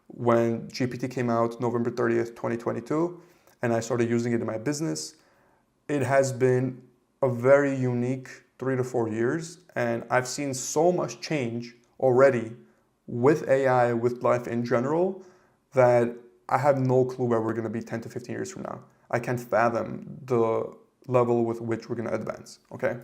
when GPT came out November 30th, 2022, and I started using it in my business, it has been a very unique 3 to 4 years. And I've seen so much change already with AI, with life in general, that I have no clue where we're going to be 10 to 15 years from now. I can't fathom the level with which we're going to advance, okay?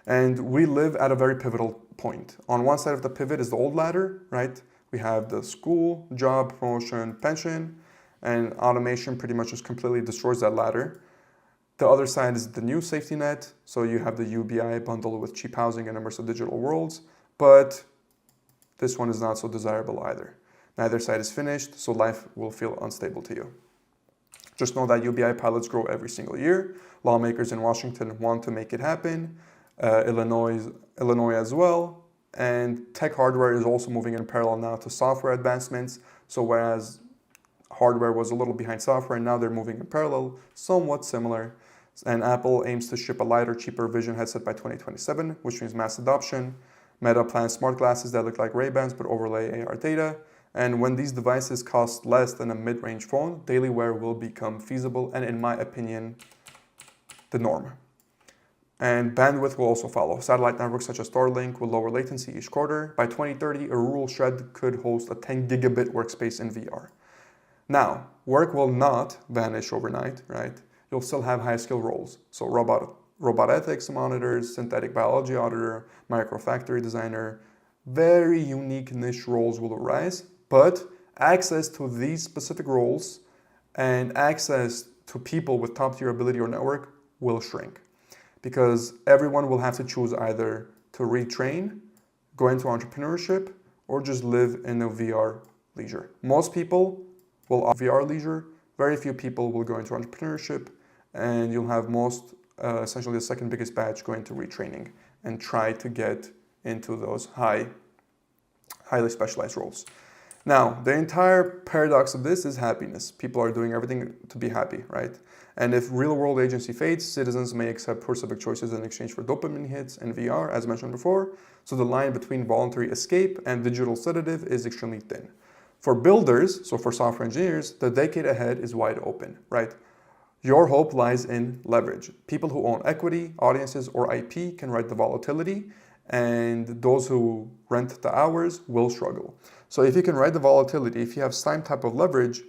And we live at a very pivotal point. On one side of the pivot is the old ladder, right? We have the school, job, promotion, pension, and automation pretty much just completely destroys that ladder. The other side is the new safety net. So you have the UBI bundle with cheap housing and immersive digital worlds, but this one is not so desirable either. Neither side is finished, so life will feel unstable to you. Just know that UBI pilots grow every single year. Lawmakers in Washington want to make it happen. Illinois as well. And tech hardware is also moving in parallel now to software advancements. So whereas hardware was a little behind software, now they're moving in parallel, somewhat similar. And Apple aims to ship a lighter, cheaper vision headset by 2027, which means mass adoption. Meta plans smart glasses that look like Ray-Bans but overlay AR data. And when these devices cost less than a mid-range phone, daily wear will become feasible and, in my opinion, the norm. And bandwidth will also follow. Satellite networks such as Starlink will lower latency each quarter. By 2030, a rural shed could host a 10 gigabit workspace in VR. Now, work will not vanish overnight, right? You'll still have high skill roles. So robot ethics monitors, synthetic biology auditor, microfactory designer, very unique niche roles will arise, but access to these specific roles and access to people with top tier ability or network will shrink because everyone will have to choose either to retrain, go into entrepreneurship, or just live in a VR leisure. Most people will opt VR leisure, very few people will go into entrepreneurship, and you'll have essentially the second biggest batch going to retraining and try to get into those highly specialized roles. Now, the entire paradox of this is happiness. People are doing everything to be happy, right? And if real world agency fades, citizens may accept poor civic choices in exchange for dopamine hits and VR, as mentioned before. So the line between voluntary escape and digital sedative is extremely thin. For builders, so for software engineers, the decade ahead is wide open, right? Your hope lies in leverage. People who own equity, audiences, or IP can ride the volatility, and those who rent the hours will struggle. So if you can ride the volatility, if you have some type of leverage,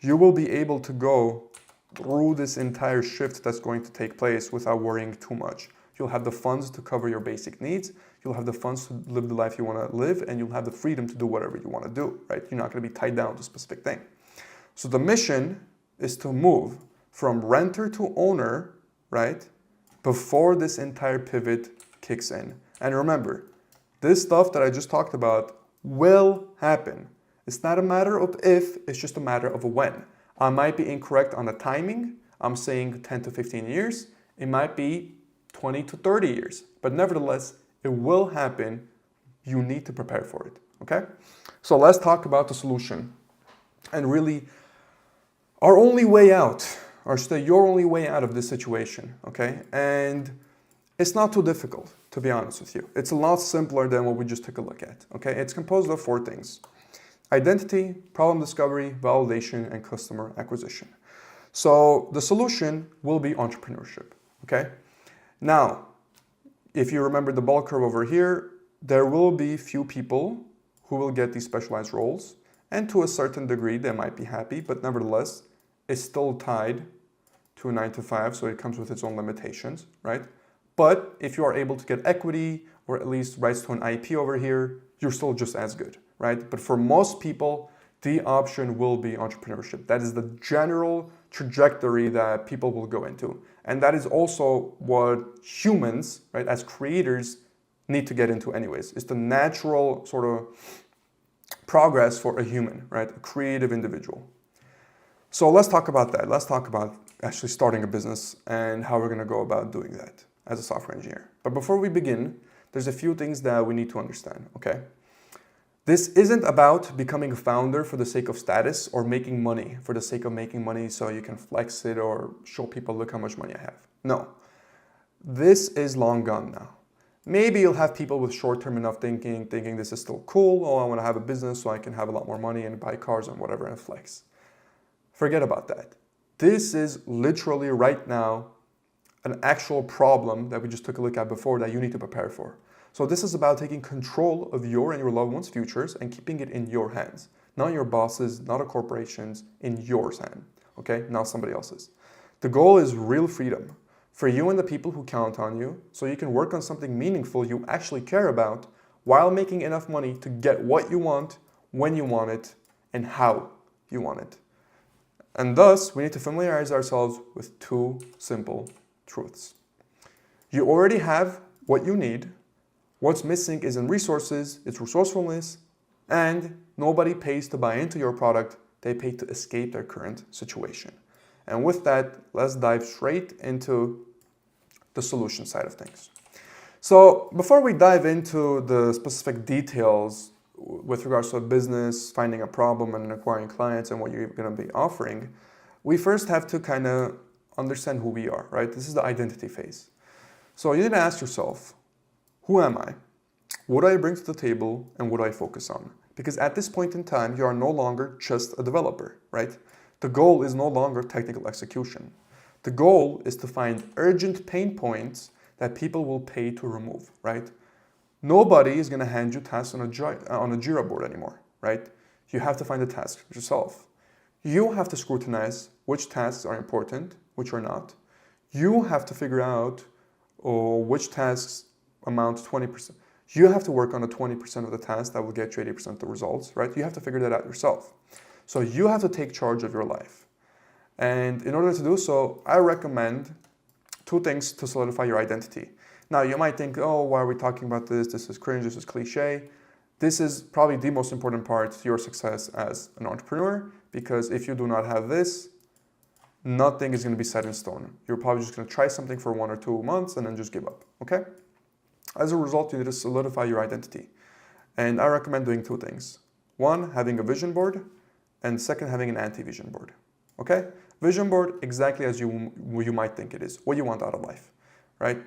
you will be able to go through this entire shift that's going to take place without worrying too much. You'll have the funds to cover your basic needs, you'll have the funds to live the life you want to live, and you'll have the freedom to do whatever you want to do, right? You're not going to be tied down to a specific thing. So the mission is to move from renter to owner, right, before this entire pivot kicks in. And remember, this stuff that I just talked about will happen. It's not a matter of if, it's just a matter of when. I might be incorrect on the timing. I'm saying 10 to 15 years. It might be 20 to 30 years. But nevertheless, it will happen. You need to prepare for it, okay? So let's talk about the solution. And really, our only way out, or say your only way out of this situation, okay? And it's not too difficult, to be honest with you. It's a lot simpler than what we just took a look at, okay? It's composed of 4 things: identity, problem discovery, validation, and customer acquisition. So the solution will be entrepreneurship, okay? Now, if you remember the bell curve over here, there will be few people who will get these specialized roles, and to a certain degree, they might be happy, but nevertheless, it's still tied to a 9 to 5, so it comes with its own limitations, right? But if you are able to get equity, or at least rights to an IP over here, you're still just as good, right? But for most people, the option will be entrepreneurship. That is the general trajectory that people will go into. And that is also what humans, right, as creators, need to get into anyways. It's the natural sort of progress for a human, right? A creative individual. So let's talk about that. Let's talk about actually starting a business and how we're gonna go about doing that as a software engineer. But before we begin, there's a few things that we need to understand, okay? This isn't about becoming a founder for the sake of status or making money for the sake of making money so you can flex it or show people, look how much money I have. No, this is long gone now. Maybe you'll have people with short-term enough thinking this is still cool. Oh, I want to have a business so I can have a lot more money and buy cars and whatever and flex. Forget about that. This is literally right now an actual problem that we just took a look at before that you need to prepare for. So this is about taking control of your and your loved ones' futures and keeping it in your hands. Not your bosses, not a corporation's, in yours hand, okay? Not somebody else's. The goal is real freedom for you and the people who count on you so you can work on something meaningful you actually care about while making enough money to get what you want, when you want it, and how you want it. And thus, we need to familiarize ourselves with 2 simple truths. You already have what you need. What's missing is in resources, it's resourcefulness, and nobody pays to buy into your product, they pay to escape their current situation. And with that, let's dive straight into the solution side of things. So before we dive into the specific details with regards to a business, finding a problem and acquiring clients and what you're going to be offering, we first have to kind of understand who we are, right? This is the identity phase. So you need to ask yourself, who am I? What do I bring to the table and what do I focus on? Because at this point in time, you are no longer just a developer, right? The goal is no longer technical execution. The goal is to find urgent pain points that people will pay to remove, right? Nobody is going to hand you tasks on a Jira board anymore, right? You have to find the task yourself. You have to scrutinize which tasks are important, which are not. You have to figure out which tasks amount to 20%. You have to work on the 20% of the tasks that will get you 80% of the results, right? You have to figure that out yourself. So you have to take charge of your life. And in order to do so, I recommend 2 things to solidify your identity. Now, you might think, oh, why are we talking about this? This is cringe, this is cliche. This is probably the most important part to your success as an entrepreneur, because if you do not have this, nothing is going to be set in stone. You're probably just going to try something for 1 or 2 months and then just give up, okay? As a result, you need to solidify your identity. And I recommend doing 2 things. 1, having a vision board, and 2nd, having an anti-vision board, okay? Vision board, exactly as you might think it is, what you want out of life, right?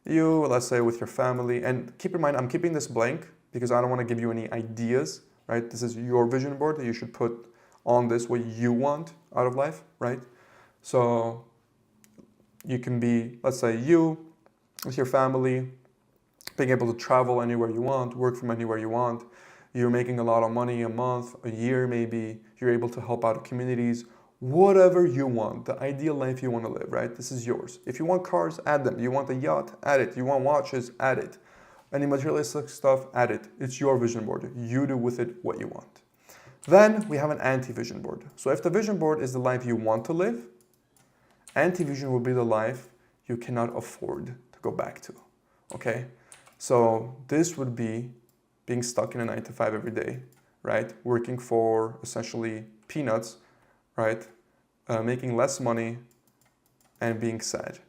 You, let's say with your family, and keep in mind, I'm keeping this blank because I don't want to give you any ideas, right? This is your vision board that you should put on this what you want out of life, right? So you can be, let's say you, with your family, being able to travel anywhere you want, work from anywhere you want. You're making a lot of money a month, a year maybe. You're able to help out communities, whatever you want, the ideal life you want to live, right? This is yours. If you want cars, add them. You want a yacht, add it. You want watches, add it. Any materialistic stuff, add it. It's your vision board. You do with it what you want. Then we have an anti-vision board. So if the vision board is the life you want to live, anti-vision will be the life you cannot afford to go back to, okay? So this would be being stuck in a 9-to-5 every day, right? Working for essentially peanuts, right? Making less money and being sad,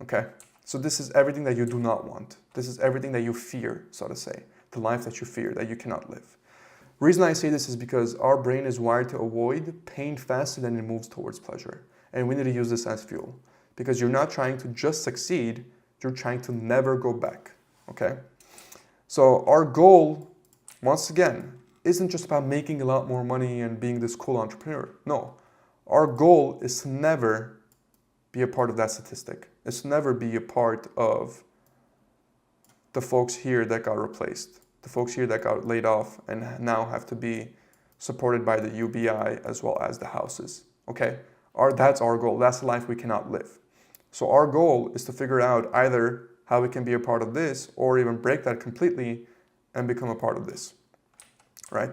okay? So this is everything that you do not want. This is everything that you fear, so to say, the life that you fear, that you cannot live. Reason I say this is because our brain is wired to avoid pain faster than it moves towards pleasure. And we need to use this as fuel because you're not trying to just succeed, you're trying to never go back, okay? So our goal, once again, isn't just about making a lot more money and being this cool entrepreneur. No, our goal is to never be a part of that statistic. It's to never be a part of the folks here that got replaced, the folks here that got laid off and now have to be supported by the UBI as well as the houses, okay? That's our goal. That's the life we cannot live. So our goal is to figure out either how we can be a part of this or even break that completely and become a part of this, right?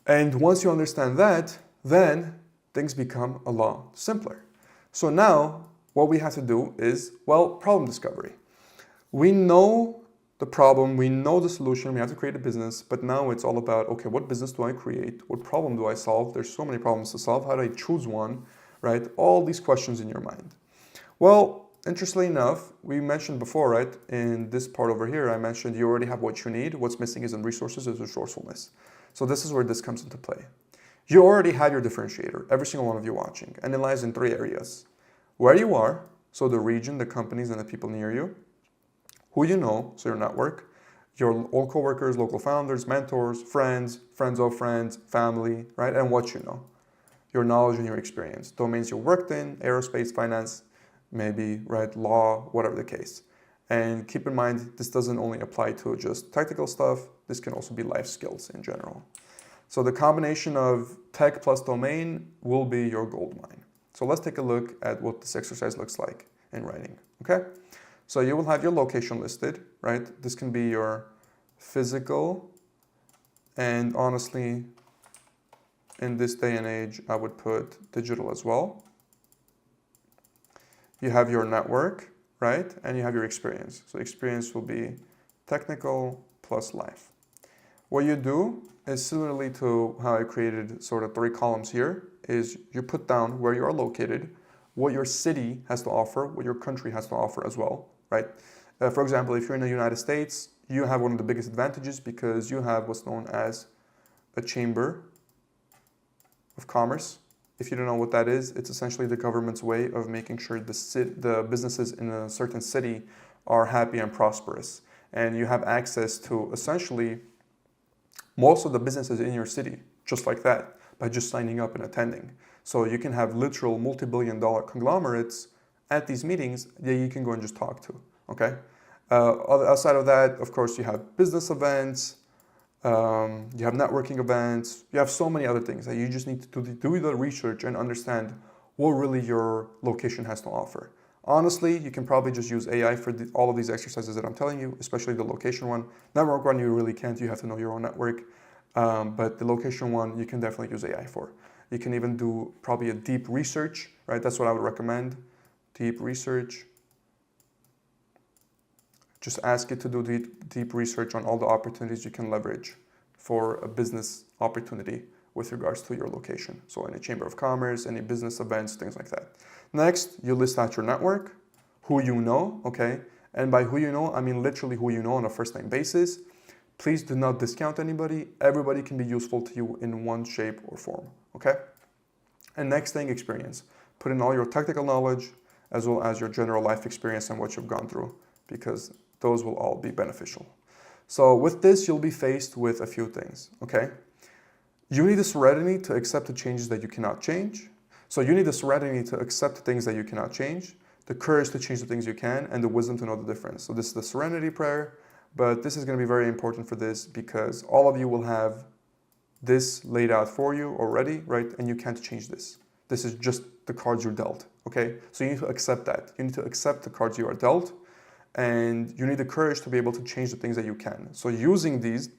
And once you understand that, then things become a lot simpler. So now what we have to do is, well, problem discovery. We know the problem, we know the solution, we have to create a business, but now it's all about, okay, what business do I create? What problem do I solve? There's so many problems to solve. How do I choose one, right? All these questions in your mind. Well, interestingly enough, we mentioned before, right? In this part over here, I mentioned you already have what you need. What's missing isn't resources, it's resourcefulness. So this is where this comes into play. You already have your differentiator, every single one of you watching, and it lies in 3 areas. Where you are, so the region, the companies, and the people near you. Who you know, so your network, your old coworkers, local founders, mentors, friends, friends of friends, family, right? And what you know, your knowledge and your experience, domains you worked in, aerospace, finance, maybe, right, law, whatever the case. And keep in mind, this doesn't only apply to just technical stuff, this can also be life skills in general. So the combination of tech plus domain will be your gold mine. So let's take a look at what this exercise looks like in writing, okay? So you will have your location listed, right? This can be your physical, and honestly, in this day and age, I would put digital as well. You have your network, right? And you have your experience. So experience will be technical plus life. What you do is similarly to how I created sort of 3 columns here, is you put down where you are located, what your city has to offer, what your country has to offer as well, right? For example, if you're in the United States, you have one of the biggest advantages because you have what's known as a chamber of commerce. If you don't know what that is, it's essentially the government's way of making sure the businesses in a certain city are happy and prosperous. And you have access to essentially most of the businesses in your city, just like that, by just signing up and attending. So you can have literal multi-billion-dollar conglomerates at these meetings that you can go and just talk to, okay? Outside of that, of course, you have business events, You have networking events. You have so many other things that you just need to do the research and understand what really your location has to offer. Honestly, you can probably just use AI for all of these exercises that I'm telling you, especially the location one. Network one, you really can't. You have to know your own network. But the location one, you can definitely use AI for. You can even do probably a deep research, right? That's what I would recommend. Deep research. Just ask it to do deep research on all the opportunities you can leverage for a business opportunity with regards to your location. So any chamber of commerce, any business events, things like that. Next, you list out your network, who you know, okay? And by who you know, I mean literally who you know on a first-name basis. Please do not discount anybody. Everybody can be useful to you in one shape or form, okay? And next thing, experience. Put in all your technical knowledge as well as your general life experience and what you've gone through, because those will all be beneficial. So with this, you'll be faced with a few things, okay? You need the serenity to accept the changes that you cannot change. So you need the serenity to accept the things that you cannot change, the courage to change the things you can, and the wisdom to know the difference. So this is the serenity prayer, but this is going to be very important for this because all of you will have this laid out for you already, right? And you can't change this. This is just the cards you're dealt, okay? So you need to accept that. You need to accept the cards you are dealt, and you need the courage to be able to change the things that you can. So using these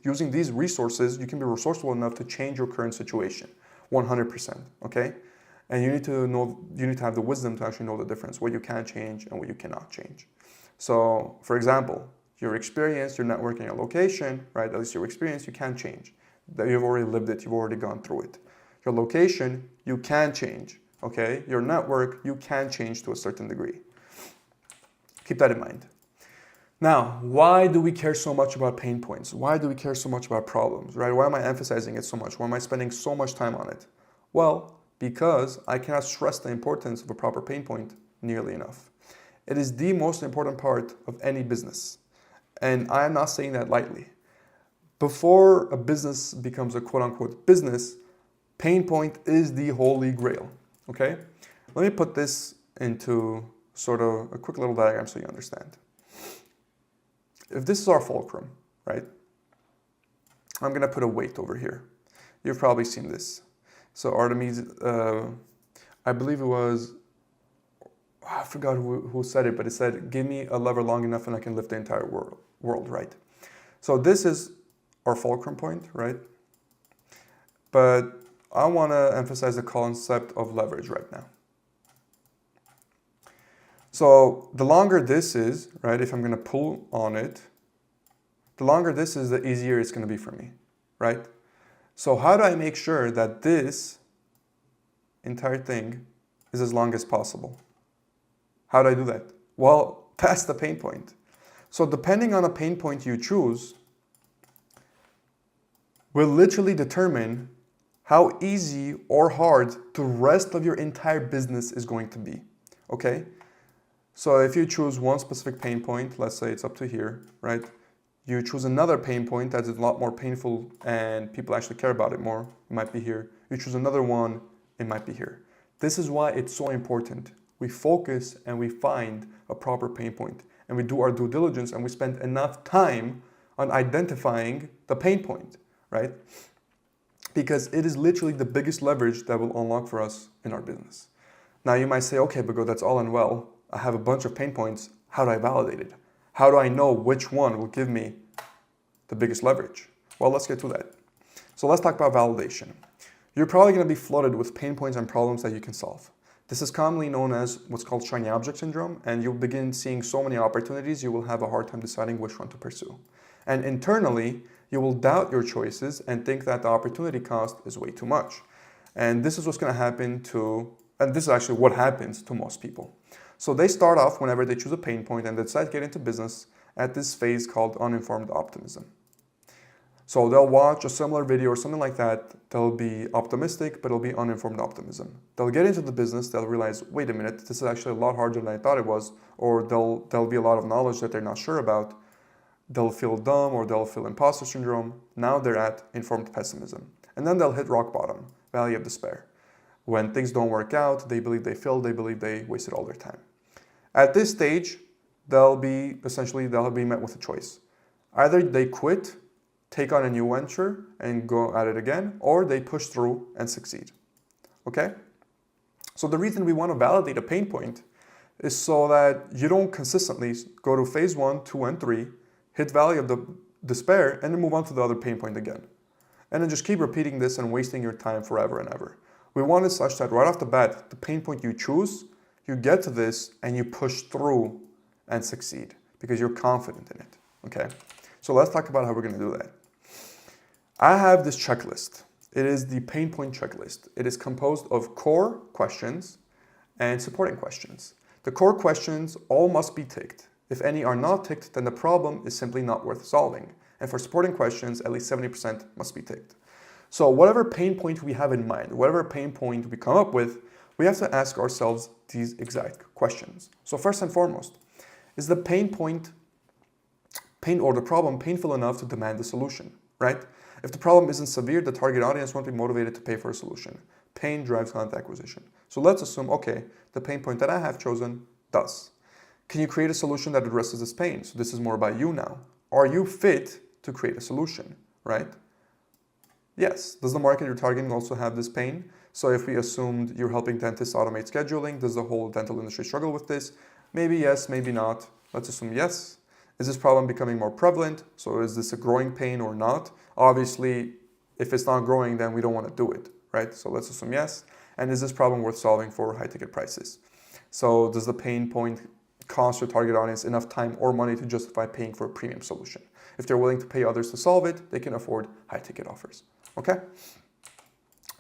resources, you can be resourceful enough to change your current situation, 100%, okay? And you need to have the wisdom to actually know the difference, what you can change and what you cannot change. So, for example, your experience, your networking, your location, right? At least your experience, you can change. That you've already lived it, you've already gone through it. Your location, you can change, okay? Your network, you can change to a certain degree. Keep that in mind. Now, why do we care so much about pain points? Why do we care so much about problems, right? Why am I emphasizing it so much? Why am I spending so much time on it? Well, because I cannot stress the importance of a proper pain point nearly enough. It is the most important part of any business. And I am not saying that lightly. Before a business becomes a quote-unquote business, pain point is the holy grail, okay? Let me put this into sort of a quick little diagram so you understand. If this is our fulcrum, right? I'm going to put a weight over here. You've probably seen this. So Artemis, I believe it was, I forgot who said it, but it said, give me a lever long enough and I can lift the entire world, right? So this is our fulcrum point, right? But I want to emphasize the concept of leverage right now. So the longer this is, right, if I'm going to pull on it, the longer this is, the easier it's going to be for me, right? So how do I make sure that this entire thing is as long as possible? How do I do that? Well, that's the pain point. So depending on the pain point you choose, will literally determine how easy or hard the rest of your entire business is going to be, okay? So if you choose one specific pain point, let's say it's up to here, right? You choose another pain point that is a lot more painful and people actually care about it more, it might be here. You choose another one, it might be here. This is why it's so important. We focus and we find a proper pain point and we do our due diligence and we spend enough time on identifying the pain point, right? Because it is literally the biggest leverage that will unlock for us in our business. Now you might say, okay, Bigo, that's all and well. I have a bunch of pain points. How do I validate it? How do I know which one will give me the biggest leverage? Well, let's get to that. So let's talk about validation. You're probably going to be flooded with pain points and problems that you can solve. This is commonly known as what's called shiny object syndrome, and you'll begin seeing so many opportunities, you will have a hard time deciding which one to pursue. And internally, you will doubt your choices and think that the opportunity cost is way too much. And this is what's going to happen and this is actually what happens to most people. So they start off whenever they choose a pain point and they decide to get into business at this phase called uninformed optimism. So they'll watch a similar video or something like that. They'll be optimistic, but it'll be uninformed optimism. They'll get into the business, they'll realize, wait a minute, this is actually a lot harder than I thought it was, or there'll be a lot of knowledge that they're not sure about. They'll feel dumb or they'll feel imposter syndrome. Now they're at informed pessimism. And then they'll hit rock bottom, valley of despair. When things don't work out, they believe they failed, they believe they wasted all their time. At this stage, they'll be met with a choice. Either they quit take on a new venture and go at it again, or they push through and succeed. Okay? So the reason we want to validate a pain point is so that you don't consistently go to phase 1, 2, and 3, hit valley of the despair, and then move on to the other pain point again. And then just keep repeating this and wasting your time forever and ever. We want it such that right off the bat, the pain point you choose, you get to this and you push through and succeed because you're confident in it. Okay? So let's talk about how we're going to do that. I have this checklist. It is the pain point checklist. It is composed of core questions and supporting questions. The core questions all must be ticked. If any are not ticked, then the problem is simply not worth solving. And for supporting questions, at least 70% must be ticked. So whatever pain point we have in mind, whatever pain point we come up with, we have to ask ourselves these exact questions. So first and foremost, is the pain or the problem painful enough to demand a solution, right? If the problem isn't severe, the target audience won't be motivated to pay for a solution. Pain drives content acquisition. So let's assume, okay, the pain point that I have chosen does. Can you create a solution that addresses this pain? So this is more about you now. Are you fit to create a solution, right? Yes. Does the market you're targeting also have this pain? So if we assumed you're helping dentists automate scheduling, does the whole dental industry struggle with this? Maybe yes, maybe not. Let's assume yes. Is this problem becoming more prevalent? So is this a growing pain or not? Obviously, if it's not growing, then we don't want to do it, right? So let's assume yes. And is this problem worth solving for high ticket prices? So does the pain point cost your target audience enough time or money to justify paying for a premium solution? If they're willing to pay others to solve it, they can afford high ticket offers, okay?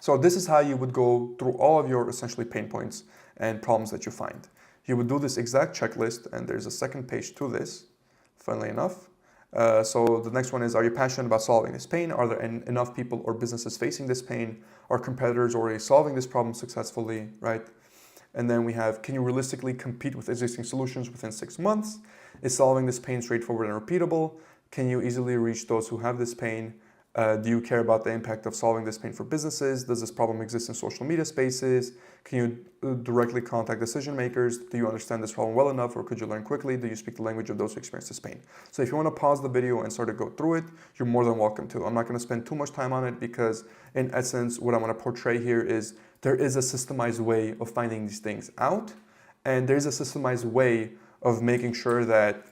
So this is how you would go through all of your essentially pain points and problems that you find. You would do this exact checklist, and there's a second page to this, funnily enough. So the next one is, are you passionate about solving this pain? Are there enough people or businesses facing this pain? Are competitors already solving this problem successfully, right? And then we have, can you realistically compete with existing solutions within 6 months? Is solving this pain straightforward and repeatable? Can you easily reach those who have this pain? Do you care about the impact of solving this pain for businesses? Does this problem exist in social media spaces? Can you directly contact decision makers? Do you understand this problem well enough, or could you learn quickly? Do you speak the language of those who experience this pain? So if you want to pause the video and sort of go through it, you're more than welcome to. I'm not going to spend too much time on it because in essence, what I want to portray here is there is a systemized way of finding these things out. And there's a systemized way of making sure that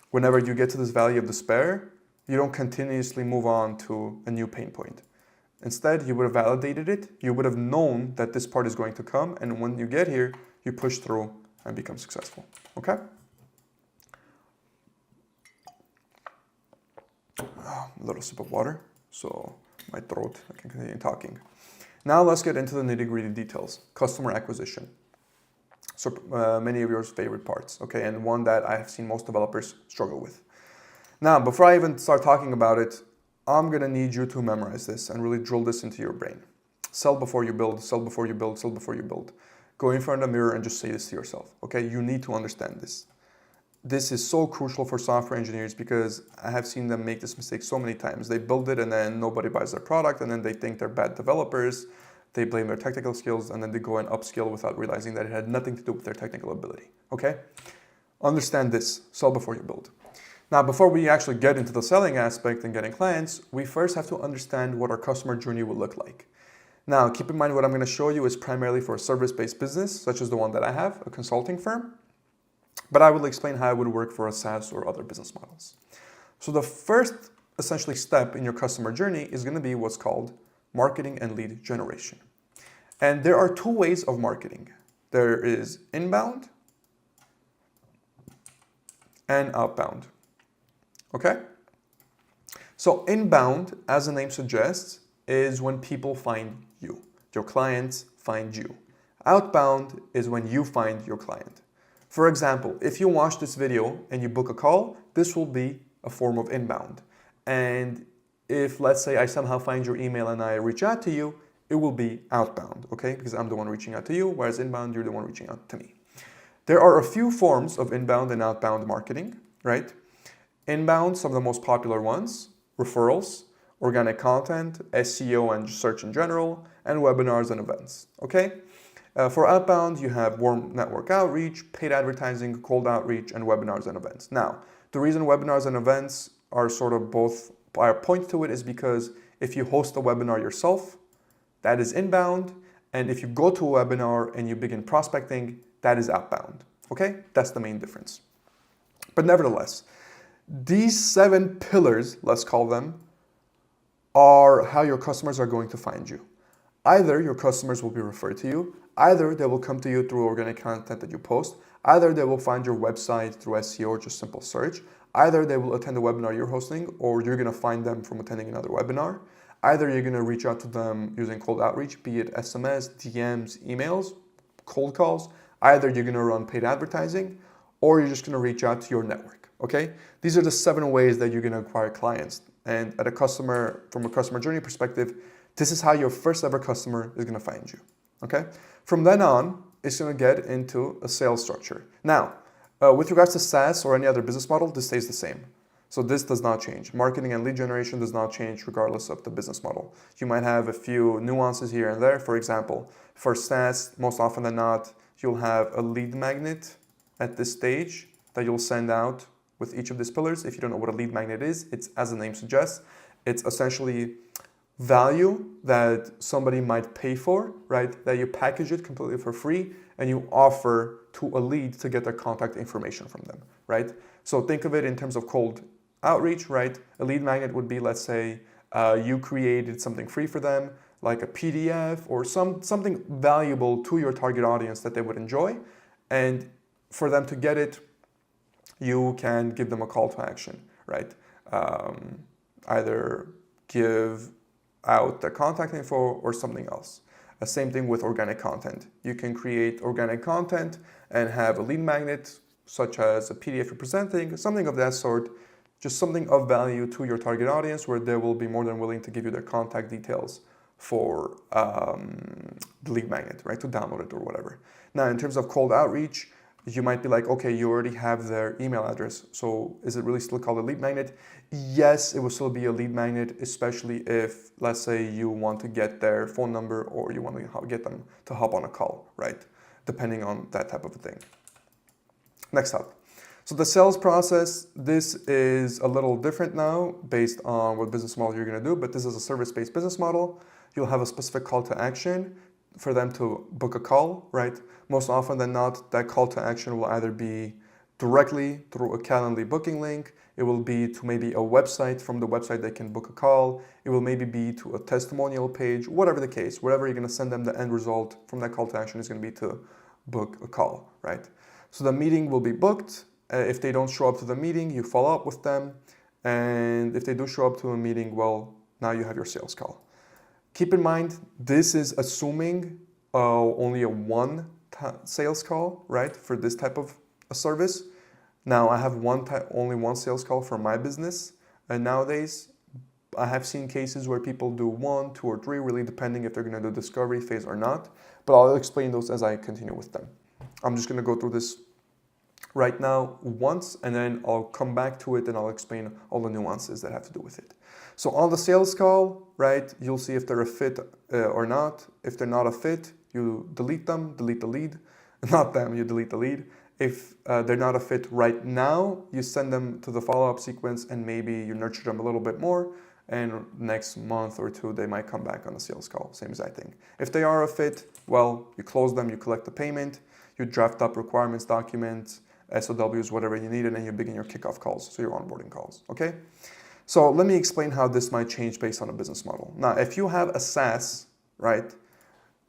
whenever you get to this valley of despair, you don't continuously move on to a new pain point. Instead, you would have validated it. You would have known that this part is going to come. And when you get here, you push through and become successful. Okay? A little sip of water, so my throat, I can continue talking. Now let's get into the nitty-gritty details. Customer acquisition. So many of your favorite parts, okay? And one that I have seen most developers struggle with. Now, before I even start talking about it, I'm gonna need you to memorize this and really drill this into your brain. Sell before you build, sell before you build, sell before you build. Go in front of the mirror and just say this to yourself, okay? You need to understand this. This is so crucial for software engineers because I have seen them make this mistake so many times. They build it and then nobody buys their product, and then they think they're bad developers. They blame their technical skills, and then they go and upskill without realizing that it had nothing to do with their technical ability, okay? Understand this, sell before you build. Now, before we actually get into the selling aspect and getting clients, we first have to understand what our customer journey will look like. Now, keep in mind what I'm going to show you is primarily for a service-based business, such as the one that I have, a consulting firm. But I will explain how it would work for a SaaS or other business models. So the first, essentially, step in your customer journey is going to be what's called marketing and lead generation. And there are two ways of marketing. There is inbound and outbound. Okay? So inbound, as the name suggests, is when people find you. Your clients find you. Outbound is when you find your client. For example, if you watch this video and you book a call, this will be a form of inbound. And if, let's say, I somehow find your email and I reach out to you, it will be outbound, okay? Because I'm the one reaching out to you, whereas inbound, you're the one reaching out to me. There are a few forms of inbound and outbound marketing, right? Inbound, some of the most popular ones, referrals, organic content, SEO and search in general, and webinars and events, okay? For outbound, you have warm network outreach, paid advertising, cold outreach, and webinars and events. Now, the reason webinars and events are sort of both our point to it is because if you host a webinar yourself, that is inbound. And if you go to a webinar and you begin prospecting, that is outbound. Okay? That's the main difference. But nevertheless, these 7 pillars, let's call them, are how your customers are going to find you. Either your customers will be referred to you, either they will come to you through organic content that you post, either they will find your website through SEO or just simple search, either they will attend a webinar you're hosting, or you're gonna find them from attending another webinar. Either you're gonna reach out to them using cold outreach, be it SMS, DMs, emails, cold calls. Either you're gonna run paid advertising, or you're just gonna reach out to your network, okay? These are the 7 ways that you're gonna acquire clients. And from a customer journey perspective, this is how your first ever customer is gonna find you, okay? From then on, it's gonna get into a sales structure. Now, with regards to SaaS or any other business model, this stays the same. So this does not change. Marketing and lead generation does not change regardless of the business model. You might have a few nuances here and there. For example, for SaaS, most often than not, you'll have a lead magnet at this stage that you'll send out with each of these pillars. If you don't know what a lead magnet is, it's, as the name suggests, it's essentially value that somebody might pay for, right? That you package it completely for free and you offer to a lead to get their contact information from them, right? So think of it in terms of cold outreach, right? A lead magnet would be, let's say, you created something free for them, like a PDF or something valuable to your target audience that they would enjoy. And for them to get it, you can give them a call to action, right? Either give out their contact info or something else. Same thing with organic content. You can create organic content and have a lead magnet, such as a PDF you're presenting, something of that sort, just something of value to your target audience where they will be more than willing to give you their contact details for the lead magnet, right? To download it or whatever. Now, in terms of cold outreach, you might be like, okay, you already have their email address. So is it really still called a lead magnet? Yes, it will still be a lead magnet, especially if, let's say, you want to get their phone number or you want to get them to hop on a call, right? Depending on that type of a thing. Next up. So the sales process, this is a little different now based on what business model you're going to do, but this is a service-based business model. You'll have a specific call to action for them to book a call, right? Most often than not, that call to action will either be directly through a Calendly booking link. It will be to maybe a website. From the website, they can book a call. It will maybe be to a testimonial page, whatever the case, whatever you're going to send them, the end result from that call to action is going to be to book a call, right? So the meeting will be booked. If they don't show up to the meeting, you follow up with them. And if they do show up to a meeting, well, now you have your sales call. Keep in mind, this is assuming only a one sales call, right, for this type of a service. Now, I have only one sales call for my business, and nowadays, I have seen cases where people do 1, 2, or 3, really depending if they're going to do discovery phase or not, but I'll explain those as I continue with them. I'm just going to go through this right now once, and then I'll come back to it and I'll explain all the nuances that have to do with it. So on the sales call, right, you'll see if they're a fit or not. If they're not a fit, you delete them, delete the lead. Not them, you delete the lead. If they're not a fit right now, you send them to the follow-up sequence and maybe you nurture them a little bit more, and next month or 2, they might come back on a sales call, same exact thing. If they are a fit, well, you close them, you collect the payment, you draft up requirements documents, SOWs, whatever you need, and then you begin your kickoff calls, so your onboarding calls, okay? So let me explain how this might change based on a business model. Now, if you have a SaaS, right,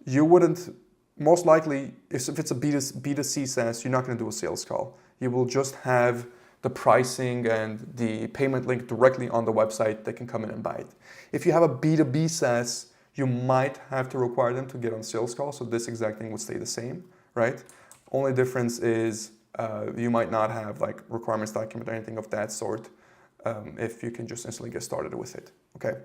you wouldn't, most likely, if it's a B2C SaaS, you're not going to do a sales call. You will just have the pricing and the payment link directly on the website. They can come in and buy it. If you have a B2B SaaS, you might have to require them to get on sales call, so this exact thing would stay the same, right? Only difference is you might not have like requirements document or anything of that sort if you can just instantly get started with it, okay?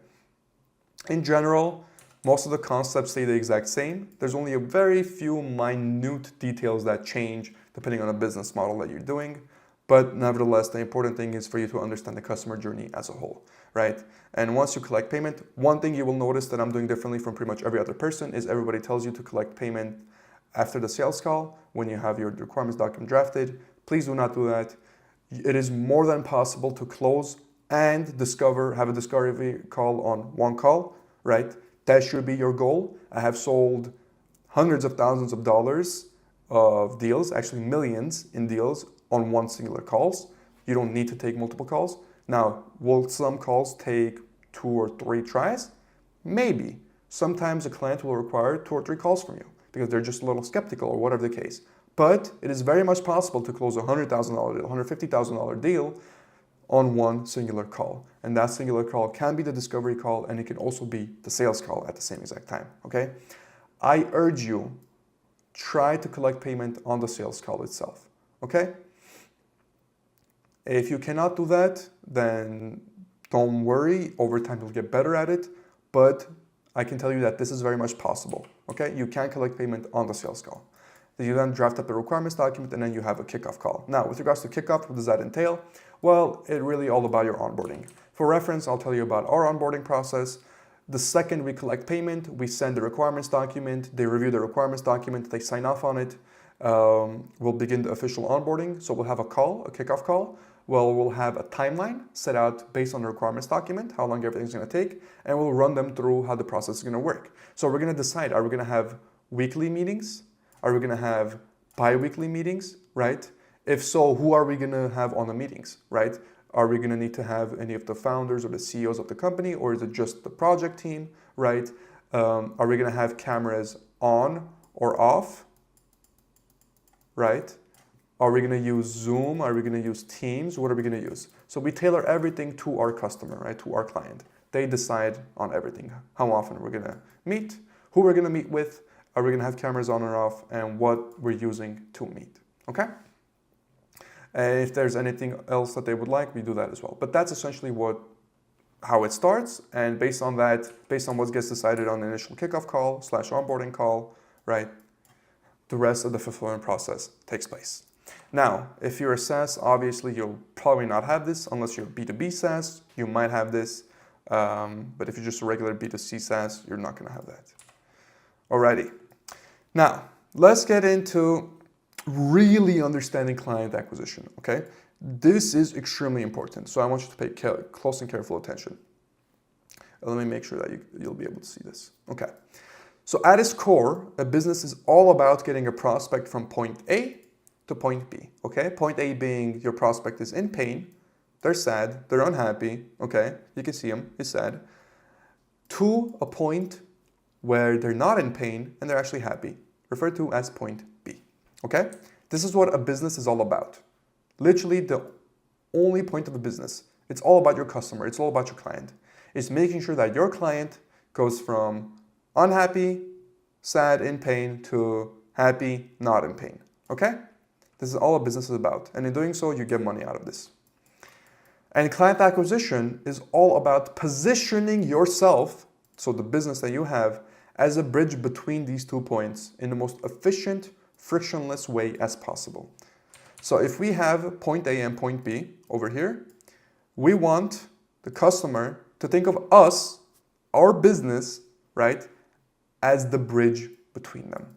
In general, most of the concepts stay the exact same. There's only a very few minute details that change depending on the business model that you're doing. But nevertheless, the important thing is for you to understand the customer journey as a whole, right? And once you collect payment, one thing you will notice that I'm doing differently from pretty much every other person is everybody tells you to collect payment after the sales call when you have your requirements document drafted. Please do not do that. It is more than possible to close and have a discovery call on one call, right? That should be your goal. I have sold hundreds of thousands of dollars of deals, actually millions in deals on one singular calls. You don't need to take multiple calls. Now, will some calls take 2 or 3 tries? Maybe. Sometimes a client will require 2 or 3 calls from you because they're just a little skeptical or whatever the case. But it is very much possible to close a $100,000 deal, $150,000 deal on one singular call. And that singular call can be the discovery call, and it can also be the sales call at the same exact time, okay? I urge you, try to collect payment on the sales call itself, okay? If you cannot do that, then don't worry. Over time, you'll get better at it. But I can tell you that this is very much possible, okay? You can collect payment on the sales call. You then draft up a requirements document, and then you have a kickoff call. Now, with regards to kickoff, what does that entail? Well, it's really all about your onboarding. For reference, I'll tell you about our onboarding process. The second we collect payment, we send the requirements document. They review the requirements document. They sign off on it. We'll begin the official onboarding. So we'll have a call, a kickoff call. Well, we'll have a timeline set out based on the requirements document, how long everything's going to take, and we'll run them through how the process is going to work. So we're going to decide, are we going to have weekly meetings? Are we going to have bi-weekly meetings, right? If so, who are we going to have on the meetings, right? Are we going to need to have any of the founders or the CEOs of the company, or is it just the project team, right? Are we going to have cameras on or off, right? Are we going to use Zoom? Are we going to use Teams? What are we going to use? So we tailor everything to our customer, right? To our client. They decide on everything. How often we're going to meet, who we're going to meet with, are we going to have cameras on or off, and what we're using to meet, okay? And if there's anything else that they would like, we do that as well. But that's essentially how it starts, and based on that, based on what gets decided on the initial kickoff call / onboarding call, right, the rest of the fulfillment process takes place. Now, if you're a SaaS, obviously you'll probably not have this unless you're a B2B SaaS. You might have this, but if you're just a regular B2C SaaS, you're not going to have that. Alrighty. Now, let's get into really understanding client acquisition, okay? This is extremely important, so I want you to pay close and careful attention. Let me make sure that you'll be able to see this. Okay. So at its core, a business is all about getting a prospect from point A to point B, okay? Point A being your prospect is in pain, they're sad, they're unhappy, okay? You can see them, he's sad. To a point where they're not in pain and they're actually happy, referred to as point B, okay? This is what a business is all about. Literally the only point of a business. It's all about your customer, it's all about your client. It's making sure that your client goes from unhappy, sad, in pain to happy, not in pain, okay? This is all a business is about, and in doing so, you get money out of this. And client acquisition is all about positioning yourself, so the business that you have, as a bridge between these 2 points in the most efficient, frictionless way as possible. So if we have point A and point B over here, we want the customer to think of us, our business, right, as the bridge between them.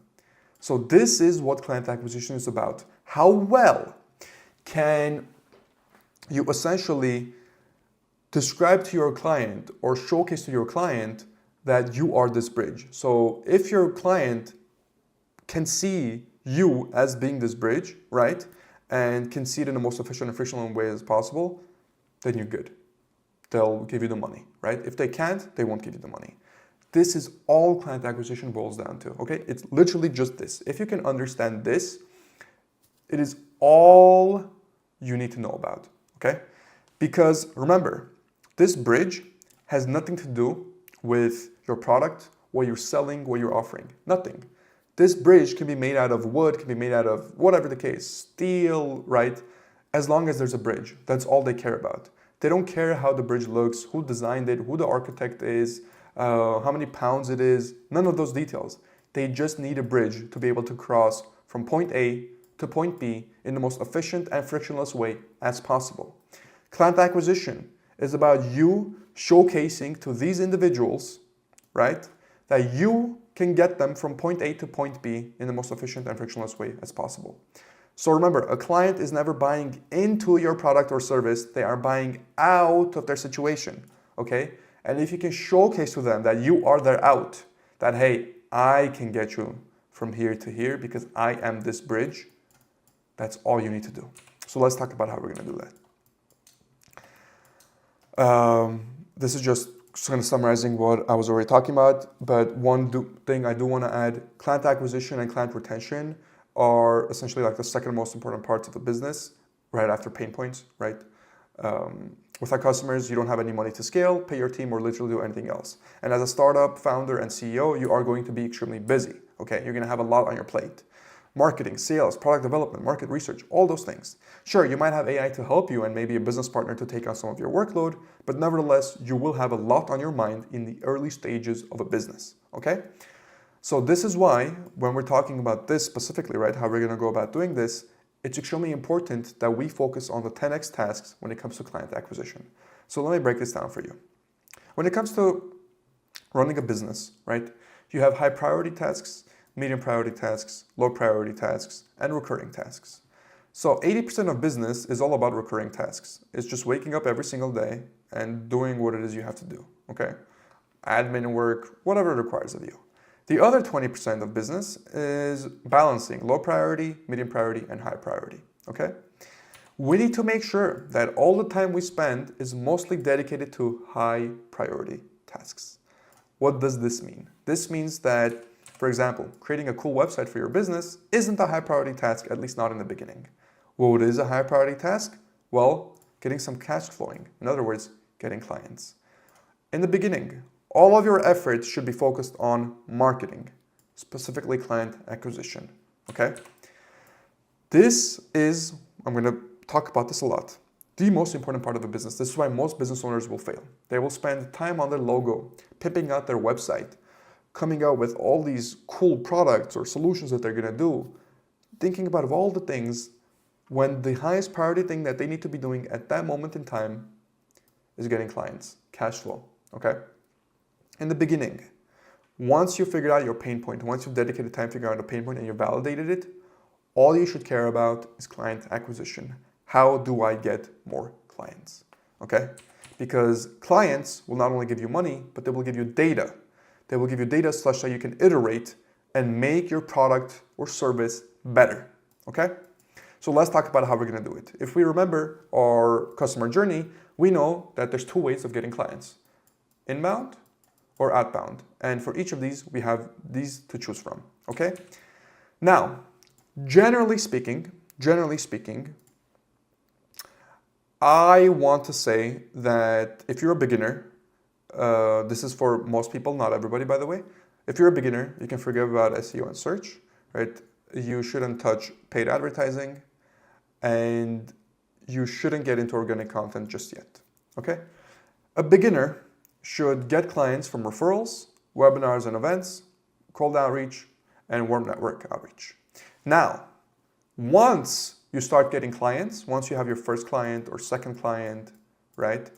So this is what client acquisition is about. How well can you essentially describe to your client or showcase to your client that you are this bridge? So if your client can see you as being this bridge, right, and can see it in the most efficient and frictionless way as possible, then you're good. They'll give you the money, right? If they can't, they won't give you the money. This is all client acquisition boils down to, okay? It's literally just this. If you can understand this, it is all you need to know about, okay? Because remember, this bridge has nothing to do with your product, what you're selling, what you're offering, nothing. This bridge can be made out of wood, can be made out of whatever the case, steel, right? As long as there's a bridge, that's all they care about. They don't care how the bridge looks, who designed it, who the architect is, how many pounds it is, none of those details. They just need a bridge to be able to cross from point A to point B in the most efficient and frictionless way as possible. Client acquisition is about you showcasing to these individuals, right, that you can get them from point A to point B in the most efficient and frictionless way as possible. So remember, a client is never buying into your product or service, they are buying out of their situation, okay? And if you can showcase to them that you are their out, that hey, I can get you from here to here because I am this bridge, that's all you need to do. So let's talk about how we're gonna do that. This is just kind of summarizing what I was already talking about, but one thing I do wanna add, client acquisition and client retention are essentially like the second most important parts of the business, right after pain points, right? With our customers, you don't have any money to scale, pay your team, or literally do anything else. And as a startup founder and CEO, you are going to be extremely busy, okay? You're gonna have a lot on your plate. Marketing, sales, product development, market research, all those things. Sure, you might have AI to help you and maybe a business partner to take on some of your workload, but nevertheless, you will have a lot on your mind in the early stages of a business, okay? So this is why when we're talking about this specifically, right, how we're gonna go about doing this, it's extremely important that we focus on the 10x tasks when it comes to client acquisition. So let me break this down for you. When it comes to running a business, right, you have high priority tasks, medium priority tasks, low priority tasks, and recurring tasks. So 80% of business is all about recurring tasks. It's just waking up every single day and doing what it is you have to do, okay? Admin work, whatever it requires of you. The other 20% of business is balancing low priority, medium priority, and high priority, okay? We need to make sure that all the time we spend is mostly dedicated to high priority tasks. What does this mean? This means that, for example, creating a cool website for your business isn't a high priority task, at least not in the beginning. What is a high priority task? Well, getting some cash flowing. In other words, getting clients. In the beginning, all of your efforts should be focused on marketing, specifically client acquisition, okay? This is, I'm gonna talk about this a lot, the most important part of a business. This is why most business owners will fail. They will spend time on their logo, pimping out their website, coming out with all these cool products or solutions that they're gonna do, thinking about all the things when the highest priority thing that they need to be doing at that moment in time is getting clients, cash flow, okay? In the beginning, once you figured out your pain point, once you've dedicated time figuring out a pain point and you validated it, all you should care about is client acquisition. How do I get more clients? Okay? Because clients will not only give you money, but they will give you data. They will give you data such that you can iterate and make your product or service better. Okay? So let's talk about how we're gonna do it. If we remember our customer journey, we know that there's two ways of getting clients: inbound or outbound. And for each of these, we have these to choose from, okay? Now, generally speaking, I want to say that if you're a beginner, this is for most people, not everybody, by the way. If you're a beginner, you can forget about SEO and search, right? You shouldn't touch paid advertising, and you shouldn't get into organic content just yet, okay? A beginner should get clients from referrals, webinars and events, cold outreach, and warm network outreach. Now, once you start getting clients, once you have your first client or second client, right,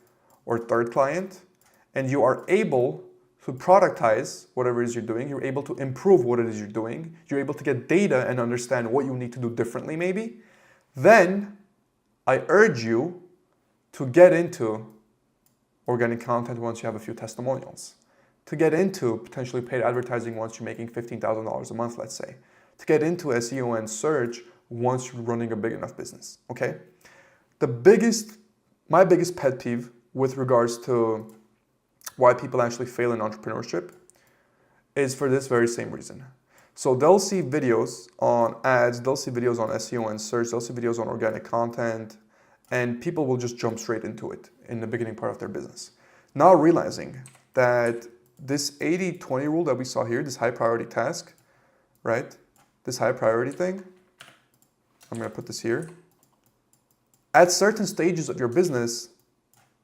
or third client, and you are able to productize whatever it is you're doing, you're able to improve what it is you're doing, you're able to get data and understand what you need to do differently maybe, then I urge you to get into organic content once you have a few testimonials, to get into potentially paid advertising once you're making $15,000 a month, let's say, to get into SEO and search once you're running a big enough business, okay? My biggest pet peeve with regards to why people actually fail in entrepreneurship is for this very same reason. So they'll see videos on ads, they'll see videos on SEO and search, they'll see videos on organic content, and people will just jump straight into it in the beginning part of their business. Now realizing that this 80-20 rule that we saw here, this high priority task, right? This high priority thing, I'm gonna put this here. At certain stages of your business,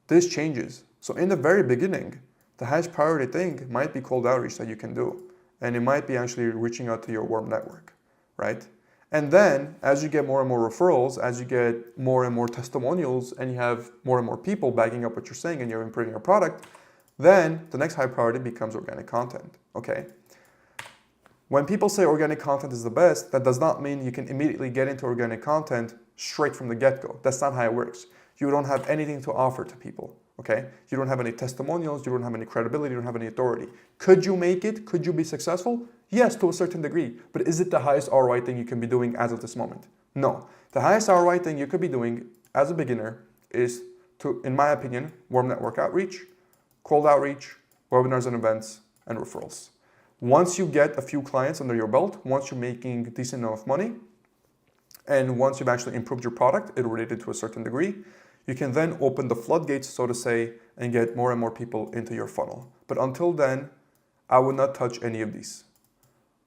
this changes. So in the very beginning, the highest priority thing might be cold outreach that you can do. And it might be actually reaching out to your warm network, right? And then as you get more and more referrals, as you get more and more testimonials, and you have more and more people backing up what you're saying and you're improving your product, then the next high priority becomes organic content, okay? When people say organic content is the best, that does not mean you can immediately get into organic content straight from the get-go. That's not how it works. You don't have anything to offer to people, okay? You don't have any testimonials, you don't have any credibility, you don't have any authority. Could you make it? Could you be successful? Yes, to a certain degree. But is it the highest ROI thing you can be doing as of this moment? No. The highest ROI thing you could be doing as a beginner is to, in my opinion, warm network outreach, cold outreach, webinars and events, and referrals. Once you get a few clients under your belt, once you're making decent enough money, and once you've actually improved your product, iterated to a certain degree, you can then open the floodgates, so to say, and get more and more people into your funnel. But until then, I would not touch any of these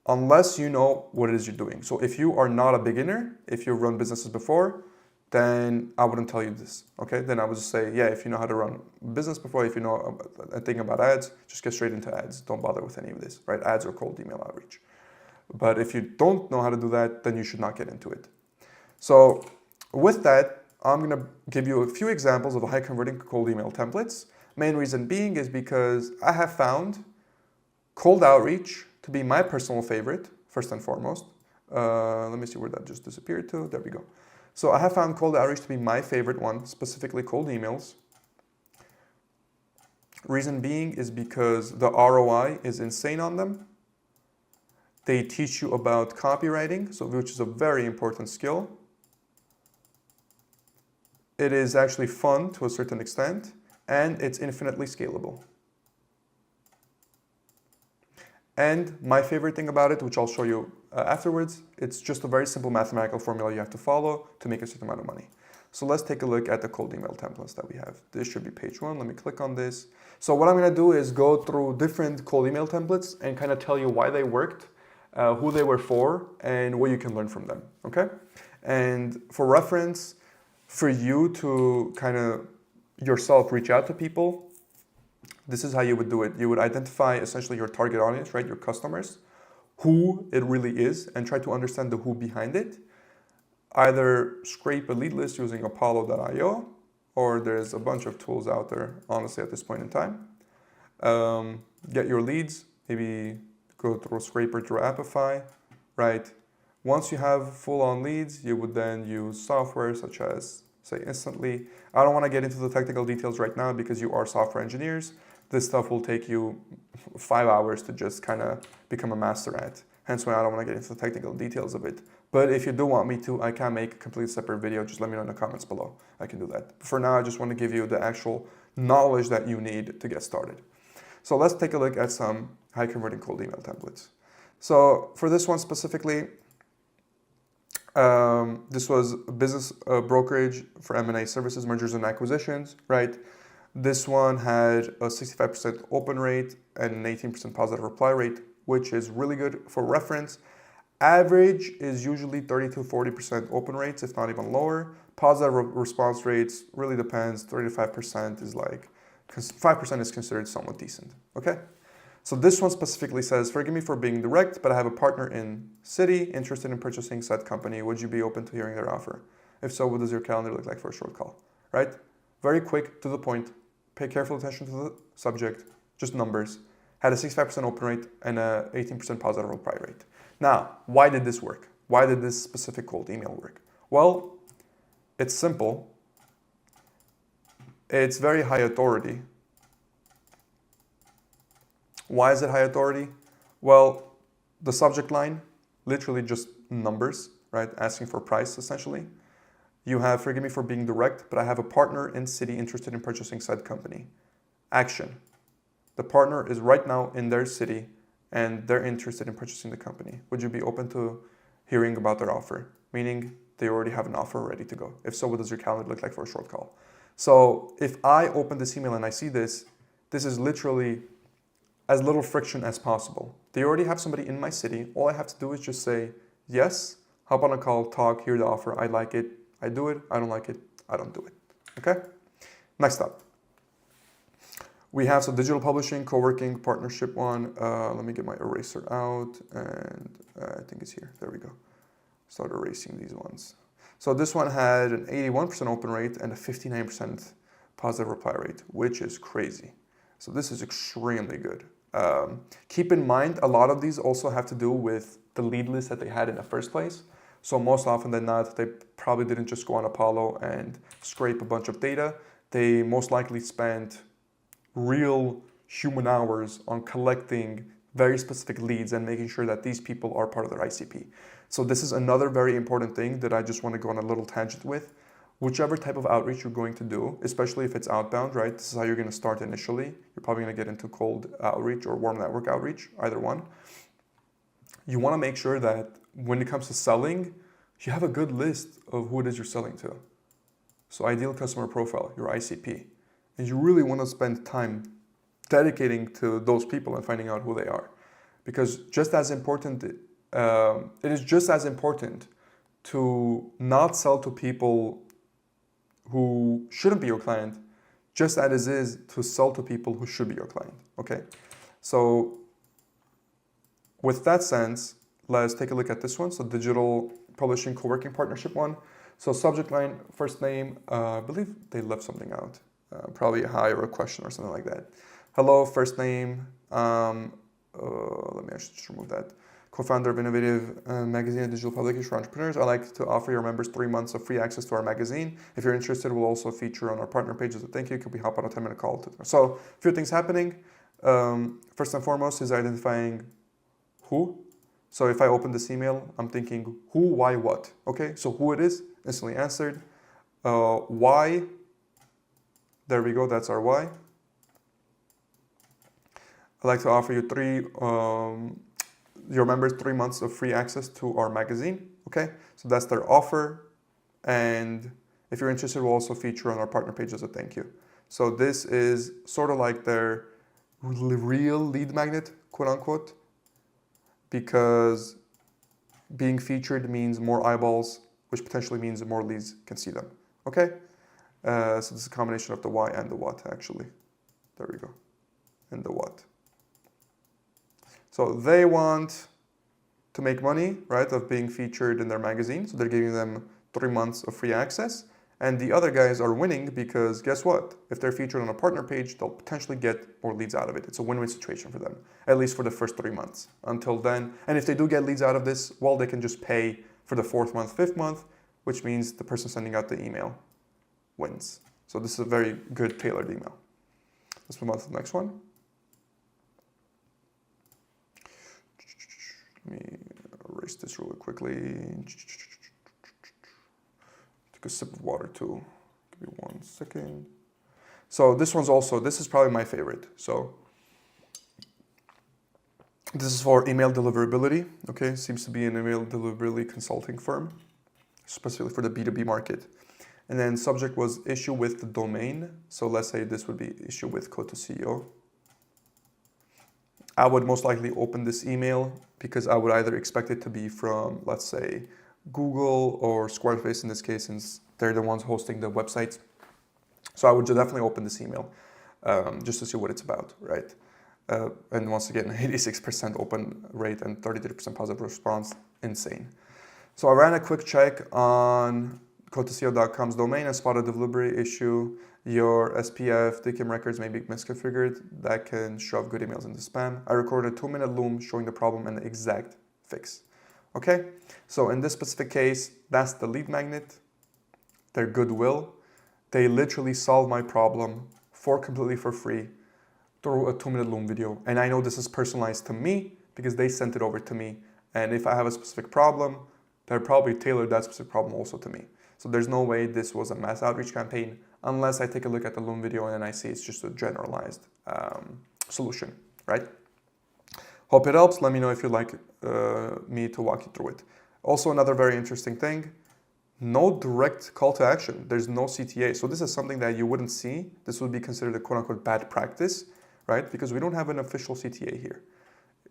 unless you know what it is you're doing. So if you are not a beginner, if you've run businesses before, then I wouldn't tell you this, okay? Then I would just say, yeah, if you know how to run a business before, if you know a thing about ads, just get straight into ads. Don't bother with any of this, right? Ads or cold email outreach. But if you don't know how to do that, then you should not get into it. So with that, I'm gonna give you a few examples of high converting cold email templates. Main reason being is because I have found cold outreach to be my personal favorite, first and foremost. Let me see where that just disappeared to. There we go. So I have found cold outreach to be my favorite one, specifically cold emails. Reason being is because the ROI is insane on them. They teach you about copywriting, so which is a very important skill. It is actually fun to a certain extent, and it's infinitely scalable. And my favorite thing about it, which I'll show you afterwards, it's just a very simple mathematical formula you have to follow to make a certain amount of money. So let's take a look at the cold email templates that we have. This should be page 1. Let me click on this. So what I'm going to do is go through different cold email templates and kind of tell you why they worked, who they were for, and what you can learn from them, okay? And for reference, for you to kind of yourself reach out to people, this is how you would do it. You would identify essentially your target audience, right? Your customers, who it really is, and try to understand the who behind it. Either scrape a lead list using Apollo.io, or there's a bunch of tools out there, honestly, at this point in time. Get your leads, maybe go through Scraper through Appify, right? Once you have full-on leads, you would then use software such as, say, Instantly. I don't want to get into the technical details right now because you are software engineers. This stuff will take you 5 hours to just kind of become a master at. Hence why I don't want to get into the technical details of it. But if you do want me to, I can make a completely separate video. Just let me know in the comments below. I can do that. For now, I just want to give you the actual knowledge that you need to get started. So let's take a look at some high converting cold email templates. So for this one specifically, this was a business brokerage for M&A services, mergers and acquisitions, right? This one had a 65% open rate and an 18% positive reply rate, which is really good. For reference, average is usually 30 to 40% open rates, if not even lower. Positive response rates really depends. 35% is like, 5% is considered somewhat decent, okay? So this one specifically says, forgive me for being direct, but I have a partner in city interested in purchasing said company. Would you be open to hearing their offer? If so, what does your calendar look like for a short call, right? Very quick, to the point. Pay careful attention to the subject, just numbers. Had a 65% open rate and a 18% positive reply rate. Now, why did this work? Why did this specific cold email work? Well, it's simple. It's very high authority. Why is it high authority? Well, the subject line, literally just numbers, right? Asking for price, essentially. You have, forgive me for being direct, but I have a partner in city interested in purchasing said company. Action. The partner is right now in their city and they're interested in purchasing the company. Would you be open to hearing about their offer? Meaning they already have an offer ready to go. If so, what does your calendar look like for a short call? So if I open this email and I see this, this is literally as little friction as possible. They already have somebody in my city. All I have to do is just say, yes, hop on a call, talk, hear the offer, I like it, I do it, I don't like it, I don't do it, okay? Next up. We have some digital publishing, co-working, partnership one. Let me get my eraser out and I think it's here, there we go. Start erasing these ones. So this one had an 81% open rate and a 59% positive reply rate, which is crazy. So this is extremely good. Keep in mind, a lot of these also have to do with the lead list that they had in the first place. So most often than not, they probably didn't just go on Apollo and scrape a bunch of data. They most likely spent real human hours on collecting very specific leads and making sure that these people are part of their ICP. So this is another very important thing that I just want to go on a little tangent with. Whichever type of outreach you're going to do, especially if it's outbound, right? This is how you're going to start initially. You're probably going to get into cold outreach or warm network outreach, either one. You want to make sure that when it comes to selling, you have a good list of who it is you're selling to. So ideal customer profile, your ICP. And you really want to spend time dedicating to those people and finding out who they are. Because just as important, it is just as important to not sell to people who shouldn't be your client, just as it is to sell to people who should be your client, okay? So with that sense, let's take a look at this one. So digital publishing co-working partnership one. So subject line, first name, I believe they left something out. Probably a hi or a question or something like that. Hello, first name, let me actually just remove that. Co-founder of Innovative Magazine and Digital Publication for Entrepreneurs. I'd like to offer your members 3 months of free access to our magazine. If you're interested, we'll also feature on our partner pages. Thank you. Could we hop on a 10-minute call? So a few things happening. First and foremost is identifying who. So if I open this email, I'm thinking who, why, what. Okay, so who it is, instantly answered. Why, there we go, that's our why. I'd like to offer you your members 3 months of free access to our magazine. Okay, so that's their offer. And if you're interested, we'll also feature on our partner page as a thank you. So this is sort of like their real lead magnet, quote unquote, because being featured means more eyeballs, which potentially means more leads can see them. Okay, so this is a combination of the why and the what, actually. There we go, and the what. So they want to make money, right, of being featured in their magazine. So they're giving them 3 months of free access. And the other guys are winning because guess what? If they're featured on a partner page, they'll potentially get more leads out of it. It's a win-win situation for them, at least for the first 3 months. Until then, and if they do get leads out of this, well, they can just pay for the 4th month, 5th month, which means the person sending out the email wins. So this is a very good tailored email. Let's move on to the next one. Let me erase this really quickly. Take a sip of water too. Give me 1 second. So this is probably my favorite. So this is for email deliverability. Okay, seems to be an email deliverability consulting firm, specifically for the B2B market. And then subject was issue with the domain. So let's say this would be issue with code to CEO. I would most likely open this email because I would either expect it to be from, let's say, Google or Squarespace in this case, since they're the ones hosting the website. So I would definitely open this email just to see what it's about, right? And once again, 86% open rate and 33% positive response, insane. So I ran a quick check on code2ceo.com's domain and spotted a delivery issue. Your SPF, DKIM records may be misconfigured. That can shove good emails into spam. I recorded a 2-minute loom showing the problem and the exact fix. Okay, so in this specific case, that's the lead magnet, their goodwill. They literally solved my problem completely for free through a 2-minute loom video. And I know this is personalized to me because they sent it over to me. And if I have a specific problem, they're probably tailored that specific problem also to me. So there's no way this was a mass outreach campaign unless I take a look at the loom video and then I see it's just a generalized solution, right? Hope it helps. Let me know if you'd like me to walk you through it. Also, another very interesting thing, no direct call to action. There's no CTA. So this is something that you wouldn't see. This would be considered a quote unquote bad practice, right? Because we don't have an official CTA here.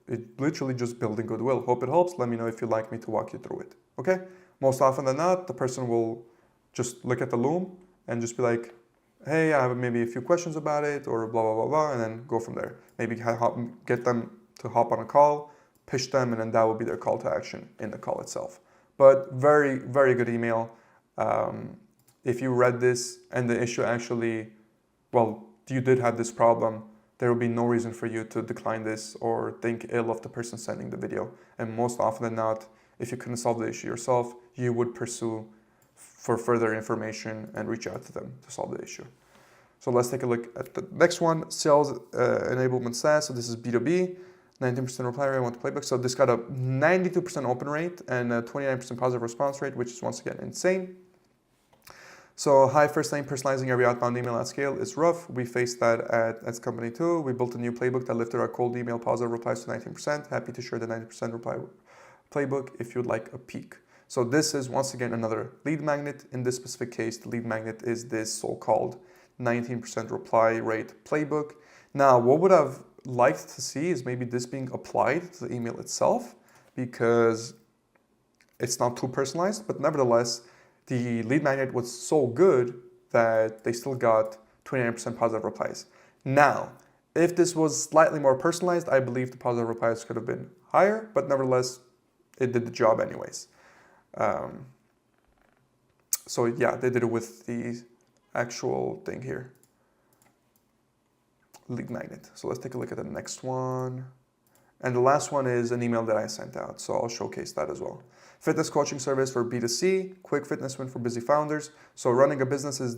It literally just building goodwill. Hope it helps. Let me know if you'd like me to walk you through it, okay? Most often than not, the person will just look at the loom and just be like, hey, I have maybe a few questions about it or blah, blah, blah, blah, and then go from there. Maybe get them to hop on a call, pitch them, and then that will be their call to action in the call itself. But very, very good email. If you read this and the issue actually, well, you did have this problem, there will be no reason for you to decline this or think ill of the person sending the video. And most often than not, if you couldn't solve the issue yourself, you would pursue for further information and reach out to them to solve the issue. So let's take a look at the next one, sales enablement SaaS. So this is B2B, 19% reply rate, I want the playbook. So this got a 92% open rate and a 29% positive response rate, which is once again insane. So high first name personalizing every outbound email at scale is rough. We faced that at company too. We built a new playbook that lifted our cold email positive replies to 19%. Happy to share the 90% reply playbook if you'd like a peek. So this is once again another lead magnet. In this specific case, the lead magnet is this so-called 19% reply rate playbook. Now, what would I've liked to see is maybe this being applied to the email itself, because it's not too personalized, but nevertheless, the lead magnet was so good that they still got 29% positive replies. Now, if this was slightly more personalized, I believe the positive replies could have been higher, but nevertheless, it did the job anyways. So yeah, they did it with the actual thing here, lead magnet. So let's take a look at the next one. And the last one is an email that I sent out, so I'll showcase that as well. Fitness coaching service for B2C, quick fitness win for busy founders. So running a business is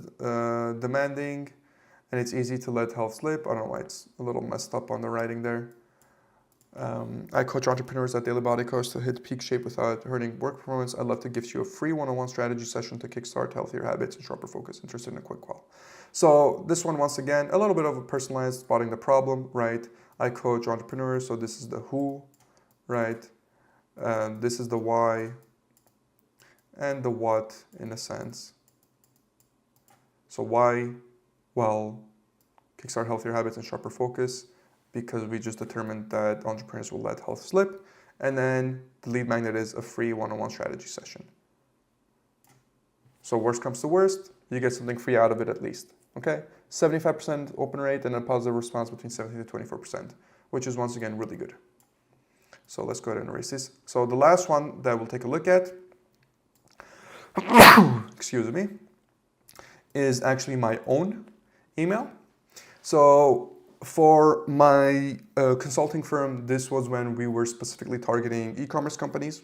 demanding and it's easy to let health slip. I don't know why it's a little messed up on the writing there. I coach entrepreneurs at Daily Body Coach to hit peak shape without hurting work performance. I'd love to give you a free one-on-one strategy session to kickstart healthier habits and sharper focus. Interested in a quick call. So this one, once again, a little bit of a personalized spotting the problem, right? I coach entrepreneurs, so this is the who, right? This is the why and the what in a sense. So why? Well, kickstart healthier habits and sharper focus, because we just determined that entrepreneurs will let health slip. And then the lead magnet is a free one-on-one strategy session. So worst comes to worst, you get something free out of it at least, okay? 75% open rate and a positive response between 70 to 24%, which is once again really good. So let's go ahead and erase this. So the last one that we'll take a look at, excuse me, is actually my own email. So for my consulting firm, this was when we were specifically targeting e-commerce companies,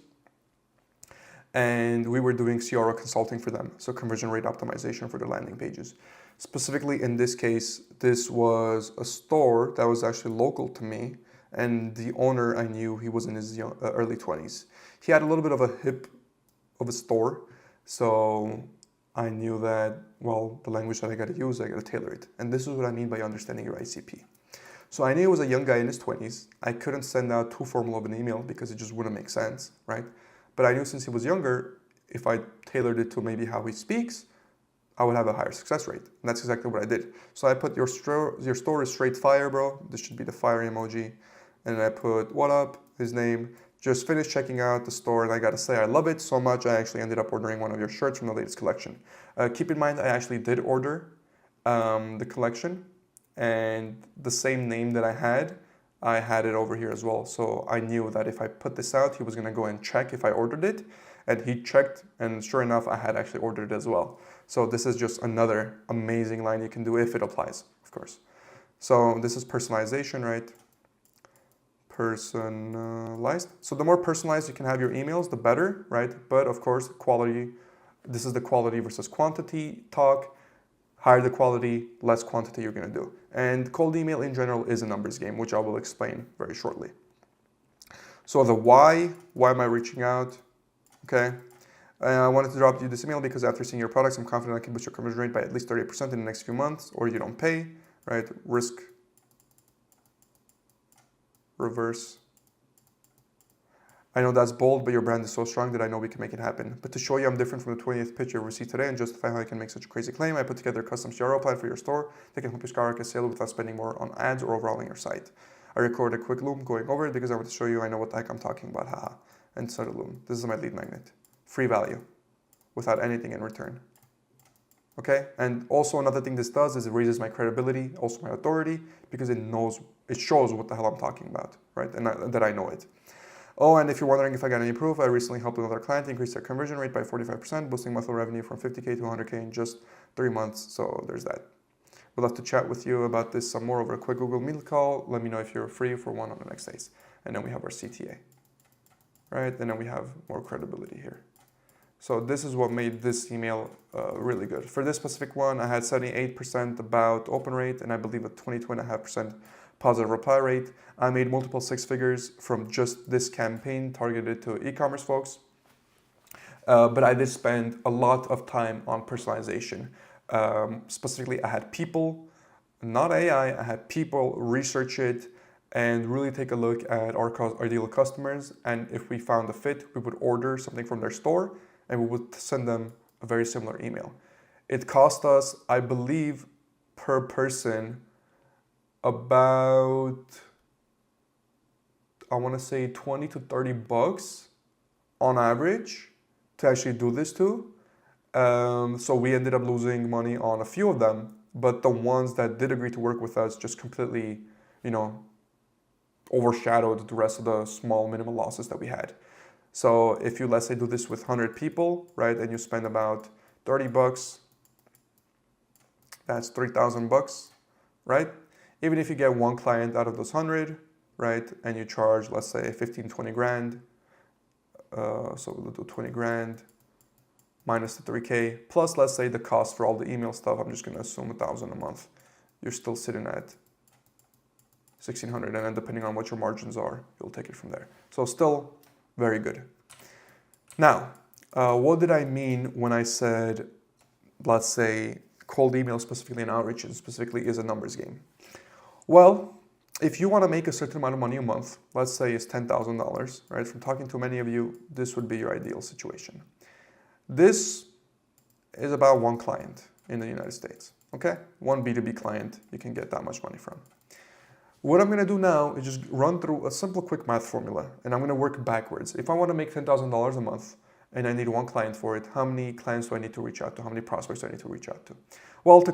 and we were doing CRO consulting for them, so conversion rate optimization for their landing pages. Specifically in this case, this was a store that was actually local to me, and the owner, I knew he was in his early 20s. He had a little bit of a hip of a store, so I knew that, well, the language that I gotta use, I gotta tailor it. And this is what I mean by understanding your ICP. So I knew it was a young guy in his 20s. I couldn't send out too formal of an email because it just wouldn't make sense, right? But I knew since he was younger, if I tailored it to maybe how he speaks, I would have a higher success rate. And that's exactly what I did. So I put your store is straight fire, bro. This should be the fire emoji. And I put what up, his name. Just finished checking out the store, and I gotta say I love it so much I actually ended up ordering one of your shirts from the latest collection. Keep in mind I actually did order the collection, and the same name that I had it over here as well. So I knew that if I put this out, he was gonna go and check if I ordered it, and he checked, and sure enough, I had actually ordered it as well. So this is just another amazing line you can do if it applies, of course. So this is personalization, right? Personalized. So the more personalized you can have your emails, the better, right? But of course, quality, this is the quality versus quantity talk. Higher the quality, less quantity you're gonna do. And cold email in general is a numbers game, which I will explain very shortly. So the why am I reaching out? Okay. I wanted to drop you this email because after seeing your products, I'm confident I can boost your conversion rate by at least 30% in the next few months, or you don't pay, right? Risk reverse. I know that's bold, but your brand is so strong that I know we can make it happen. But to show you I'm different from the 20th pitch you received today and justify how I can make such a crazy claim, I put together a custom CRO plan for your store that can help you skyrocket sales without spending more on ads or overhauling your site. I recorded a quick loom going over it because I want to show you I know what the heck I'm talking about, haha. And start a loom. This is my lead magnet. Free value, without anything in return. Okay, and also another thing this does is it raises my credibility, also my authority, because it shows what the hell I'm talking about, right? And that I know it. Oh, and if you're wondering if I got any proof, I recently helped another client increase their conversion rate by 45%, boosting monthly revenue from 50K to 100K in just 3 months. So there's that. We'd love to chat with you about this some more over a quick Google Meet call. Let me know if you're free for one on the next days. And then we have our CTA, right? And then we have more credibility here. So this is what made this email really good. For this specific one, I had 78% about open rate, and I believe a 22.5% positive reply rate. I made multiple six figures from just this campaign targeted to e-commerce folks. But I did spend a lot of time on personalization. Specifically, I had people, not AI, I had people research it and really take a look at our ideal customers. And if we found a fit, we would order something from their store and we would send them a very similar email. It cost us, I believe, per person about, I want to say 20 to 30 bucks on average to actually do this to. So we ended up losing money on a few of them, but the ones that did agree to work with us just completely, overshadowed the rest of the small minimal losses that we had. So if you, let's say, do this with 100 people, right, and you spend about 30 bucks, that's 3,000 bucks, right? Even if you get one client out of those 100, right, and you charge, let's say, 15, 20 grand, so we'll do 20 grand minus the 3K, plus let's say the cost for all the email stuff, I'm just gonna assume 1,000 a month. You're still sitting at 1,600, and then depending on what your margins are, you'll take it from there. So still very good. Now, what did I mean when I said, let's say, cold email specifically and outreach specifically is a numbers game? Well, if you want to make a certain amount of money a month, let's say it's $10,000, right? From talking to many of you, this would be your ideal situation. This is about one client in the United States, okay? One B2B client you can get that much money from. What I'm gonna do now is just run through a simple quick math formula, and I'm gonna work backwards. If I wanna make $10,000 a month and I need one client for it, how many clients do I need to reach out to? How many prospects do I need to reach out to? Well, to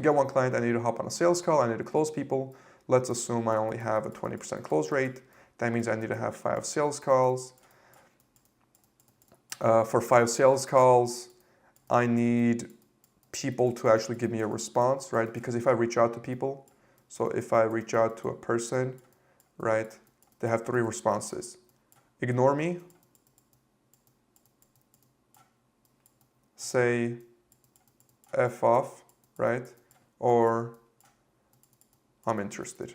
get one client, I need to hop on a sales call, I need to close people. Let's assume I only have a 20% close rate. That means I need to have 5 sales calls. For 5 sales calls, I need people to actually give me a response, right? Because if I reach out to people, so if I reach out to a person, right, they have 3 responses. Ignore me, say F off, right, or I'm interested.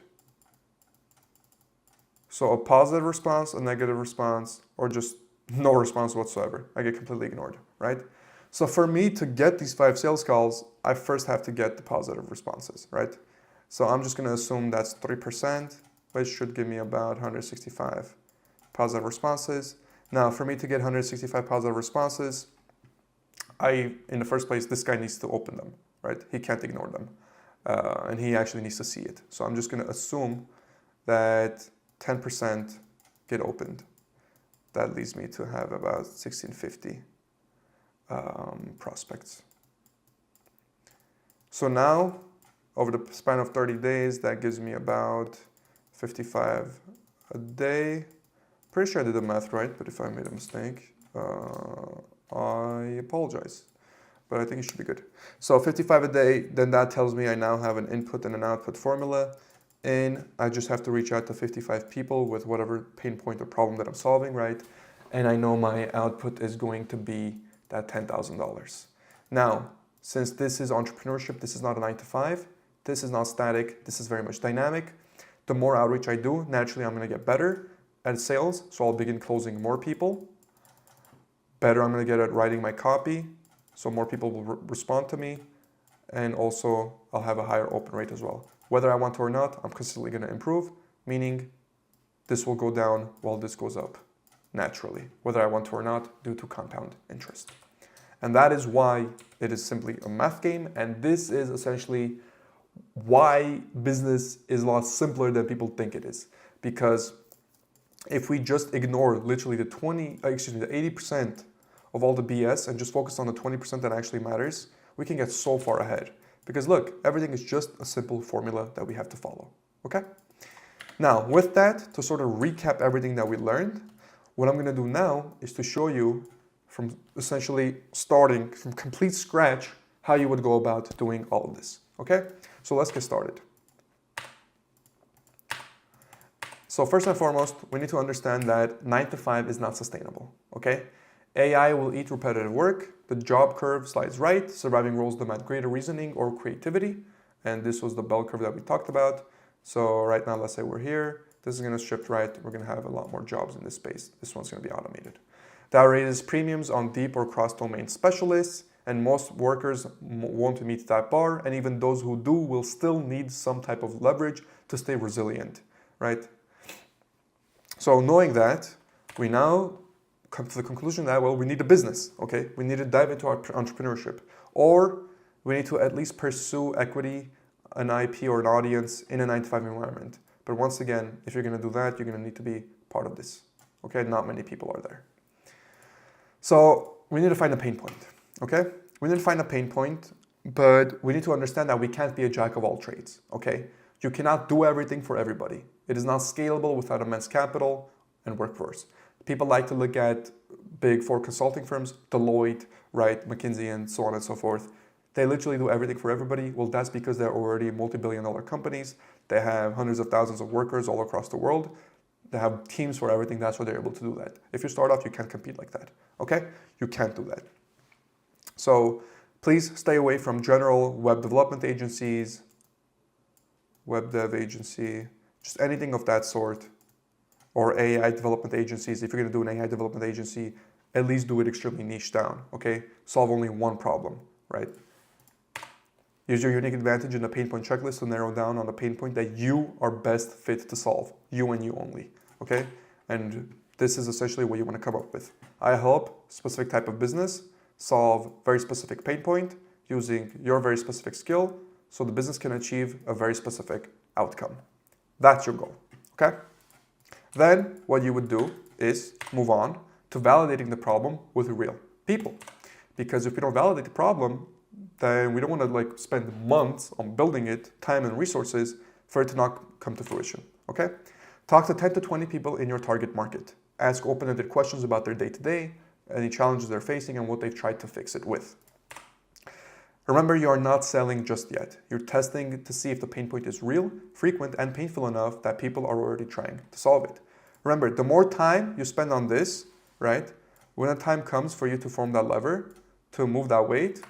So a positive response, a negative response, or just no response whatsoever. I get completely ignored, right? So for me to get these 5 sales calls, I first have to get the positive responses, right? So I'm just gonna assume that's 3%, which should give me about 165 positive responses. Now, for me to get 165 positive responses, in the first place, this guy needs to open them, right? He can't ignore them. And he actually needs to see it. So I'm just gonna assume that 10% get opened. That leads me to have about 1,650 prospects. So now, over the span of 30 days, that gives me about 55 a day. Pretty sure I did the math right, but if I made a mistake, I apologize. But I think it should be good. So 55 a day, then that tells me I now have an input and an output formula. And I just have to reach out to 55 people with whatever pain point or problem that I'm solving, right? And I know my output is going to be that $10,000. Now, since this is entrepreneurship, this is not a 9 to 5, this is not static, this is very much dynamic. The more outreach I do, naturally I'm gonna get better at sales, so I'll begin closing more people. Better I'm gonna get at writing my copy, so more people will respond to me, and also I'll have a higher open rate as well. Whether I want to or not, I'm consistently gonna improve, meaning this will go down while this goes up, naturally, whether I want to or not, due to compound interest. And that is why it is simply a math game, and this is essentially why business is a lot simpler than people think it is. Because if we just ignore literally the 80% of all the BS and just focus on the 20% that actually matters, we can get so far ahead. Because look, everything is just a simple formula that we have to follow, okay? Now, with that, to sort of recap everything that we learned, what I'm gonna do now is to show you from essentially starting from complete scratch how you would go about doing all of this, Okay, so let's get started. So first and foremost, we need to understand that 9 to 5 is not sustainable, okay? AI will eat repetitive work, the job curve slides right, surviving roles demand greater reasoning or creativity, and this was the bell curve that we talked about. So right now, let's say we're here, this is gonna shift right, we're gonna have a lot more jobs in this space. This one's gonna be automated. That raises premiums on deep or cross-domain specialists, and most workers won't meet that bar, and even those who do will still need some type of leverage to stay resilient, right? So knowing that, we now come to the conclusion that, well, we need a business, okay? We need to dive into our entrepreneurship, or we need to at least pursue equity, an IP or an audience in a 9 to 5 environment. But once again, if you're gonna do that, you're gonna need to be part of this, okay? Not many people are there. So we need to find a pain point, okay? We need to find a pain point, but we need to understand that we can't be a jack of all trades, okay? You cannot do everything for everybody. It is not scalable without immense capital and workforce. People like to look at big four consulting firms, Deloitte, right, McKinsey, and so on and so forth. They literally do everything for everybody. Well, that's because they're already multi-billion-dollar companies. They have hundreds of thousands of workers all across the world. They have teams for everything. That's why they're able to do that. If you start off, you can't compete like that, okay? You can't do that. So please stay away from general web development agencies, web dev agency, just anything of that sort, or AI development agencies. If you're gonna do an AI development agency, at least do it extremely niche down, okay? Solve only one problem, right? Use your unique advantage in the pain point checklist to narrow down on the pain point that you are best fit to solve, you and you only, okay? And this is essentially what you wanna come up with. I help specific type of business solve very specific pain point using your very specific skill so the business can achieve a very specific outcome. That's your goal, okay? Then what you would do is move on to validating the problem with real people. Because if we don't validate the problem, then we don't want to like spend months on building it, time and resources for it to not come to fruition, okay? Talk to 10 to 20 people in your target market. Ask open-ended questions about their day-to-day, any challenges they're facing and what they've tried to fix it with. Remember, you are not selling just yet. You're testing to see if the pain point is real, frequent, and painful enough that people are already trying to solve it. Remember, the more time you spend on this, right, when the time comes for you to form that lever, to move that weight,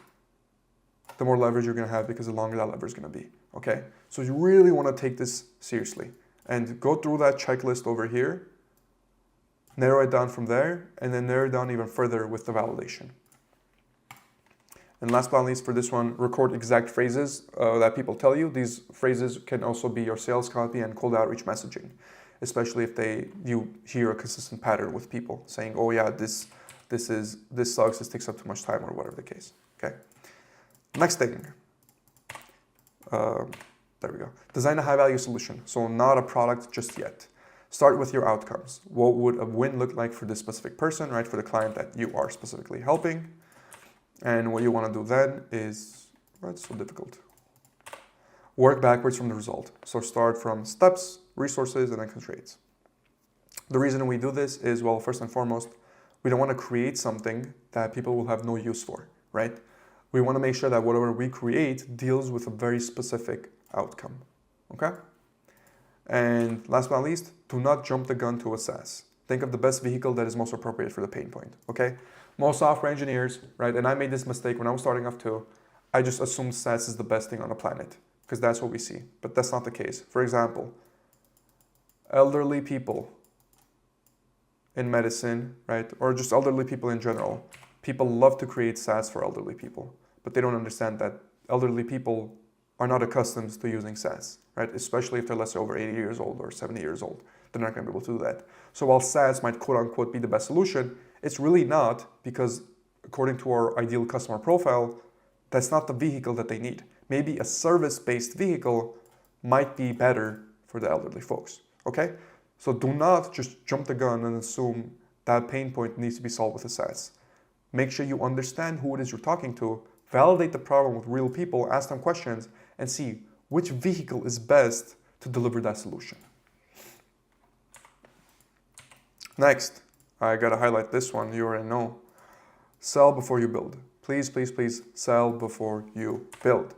the more leverage you're gonna have because the longer that lever is gonna be, okay? So you really wanna take this seriously and go through that checklist over here, narrow it down from there, and then narrow it down even further with the validation. And last but not least for this one, record exact phrases that people tell you. These phrases can also be your sales copy and cold outreach messaging, especially if you hear a consistent pattern with people saying, oh yeah, this sucks, this takes up too much time or whatever the case, okay? Next thing, there we go. Design a high value solution. So not a product just yet. Start with your outcomes. What would a win look like for this specific person, right? For the client that you are specifically helping. And what you want to do then is, well, it's so difficult. Work backwards from the result. So start from steps, resources, and then constraints. The reason we do this is, well, first and foremost, we don't want to create something that people will have no use for, right? We want to make sure that whatever we create deals with a very specific outcome, okay? And last but not least, do not jump the gun to a SaaS. Think of the best vehicle that is most appropriate for the pain point, okay? Most software engineers, right, and I made this mistake when I was starting off too, I just assumed SaaS is the best thing on the planet because that's what we see, but that's not the case. For example, elderly people in medicine, right, or just elderly people in general, people love to create SaaS for elderly people, but they don't understand that elderly people are not accustomed to using SaaS, right, especially if they're, let's say, over 80 years old or 70 years old. They're not going to be able to do that. So while SaaS might quote unquote be the best solution, it's really not, because according to our ideal customer profile, that's not the vehicle that they need. Maybe a service-based vehicle might be better for the elderly folks, okay? So do not just jump the gun and assume that pain point needs to be solved with a SaaS. Make sure you understand who it is you're talking to, validate the problem with real people, ask them questions, and see which vehicle is best to deliver that solution. Next, I gotta highlight this one, you already know. Sell before you build. Please, please, please sell before you build.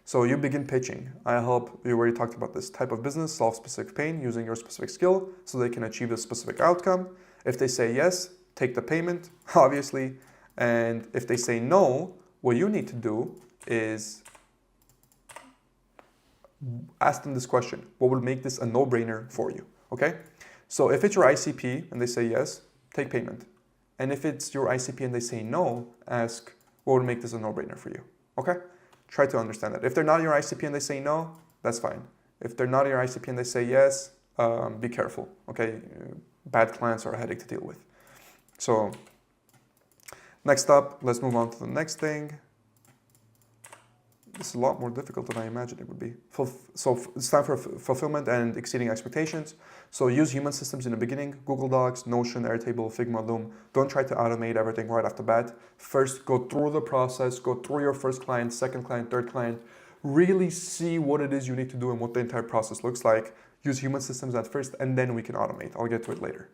So you begin pitching. I help, we already talked about this type of business, solve specific pain using your specific skill so they can achieve a specific outcome. If they say yes, take the payment, obviously. And if they say no, what you need to do is ask them this question. What would make this a no-brainer for you? Okay? So if it's your ICP and they say yes, take payment. And if it's your ICP and they say no, ask what would make this a no-brainer for you. Okay? Try to understand that. If they're not your ICP and they say no, that's fine. If they're not your ICP and they say yes, be careful. Okay? Bad clients are a headache to deal with. So next up, let's move on to the next thing. This is a lot more difficult than I imagined it would be. So it's time for fulfillment and exceeding expectations. So use human systems in the beginning, Google Docs, Notion, Airtable, Figma, Loom. Don't try to automate everything right off the bat. First, go through the process, go through your first client, second client, third client. Really see what it is you need to do and what the entire process looks like. Use human systems at first, and then we can automate. I'll get to it later.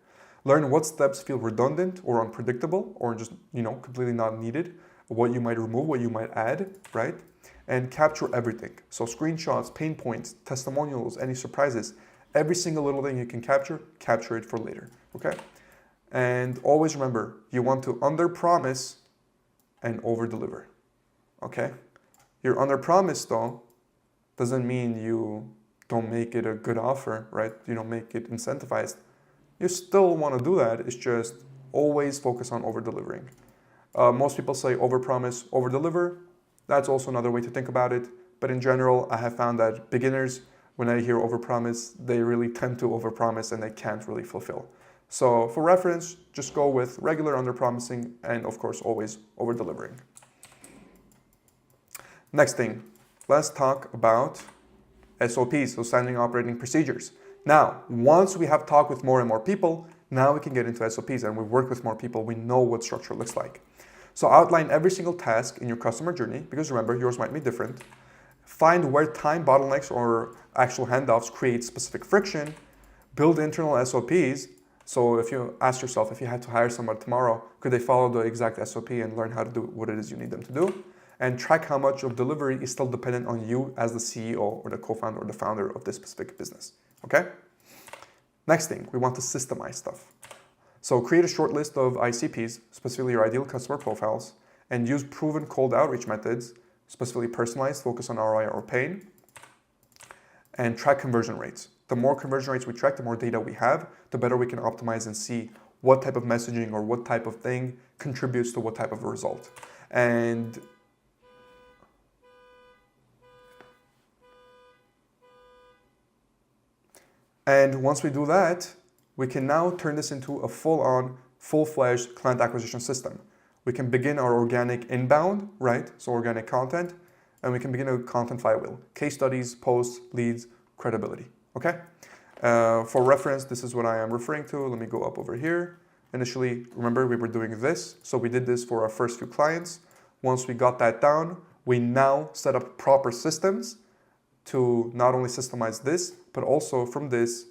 Learn what steps feel redundant or unpredictable or just, completely not needed. What you might remove, what you might add, right? And capture everything. So screenshots, pain points, testimonials, any surprises, every single little thing you can capture it for later, okay? And always remember, you want to under-promise and over-deliver, okay? Your under-promise, though, doesn't mean you don't make it a good offer, right? You don't make it incentivized. You still want to do that, it's just always focus on over-delivering. Most people say over-promise, over-deliver. That's also another way to think about it. But in general, I have found that beginners, when I hear overpromise, they really tend to overpromise and they can't really fulfill. So for reference, just go with regular underpromising and of course always over-delivering. Next thing, let's talk about SOPs, so standard operating procedures. Now, once we have talked with more and more people, now we can get into SOPs and we work with more people, we know what structure looks like. So outline every single task in your customer journey, because remember, yours might be different. Find where time bottlenecks or actual handoffs create specific friction. Build internal SOPs. So if you ask yourself, if you had to hire someone tomorrow, could they follow the exact SOP and learn how to do what it is you need them to do? And track how much of delivery is still dependent on you as the CEO or the co-founder or the founder of this specific business, okay? Next thing, we want to systemize stuff. So create a short list of ICPs, specifically your ideal customer profiles, and use proven cold outreach methods, specifically personalized, focus on ROI or pain, and track conversion rates. The more conversion rates we track, the more data we have, the better we can optimize and see what type of messaging or what type of thing contributes to what type of result. And once we do that, we can now turn this into a full-on, full-fledged client acquisition system. We can begin our organic inbound, right? So organic content, and we can begin a content flywheel. Case studies, posts, leads, credibility, okay? For reference, this is what I am referring to. Let me go up over here. Initially, remember we were doing this. So we did this for our first few clients. Once we got that down, we now set up proper systems to not only systemize this, but also from this,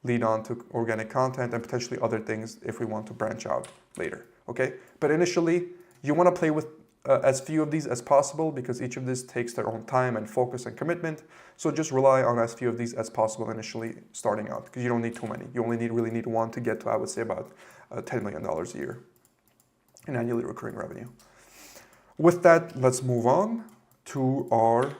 lead on to organic content and potentially other things if we want to branch out later, okay? But initially, you want to play with as few of these as possible because each of these takes their own time and focus and commitment. So just rely on as few of these as possible initially starting out because you don't need too many. You only really need one to get to, I would say, about $10 million a year in annually recurring revenue. With that, let's move on to our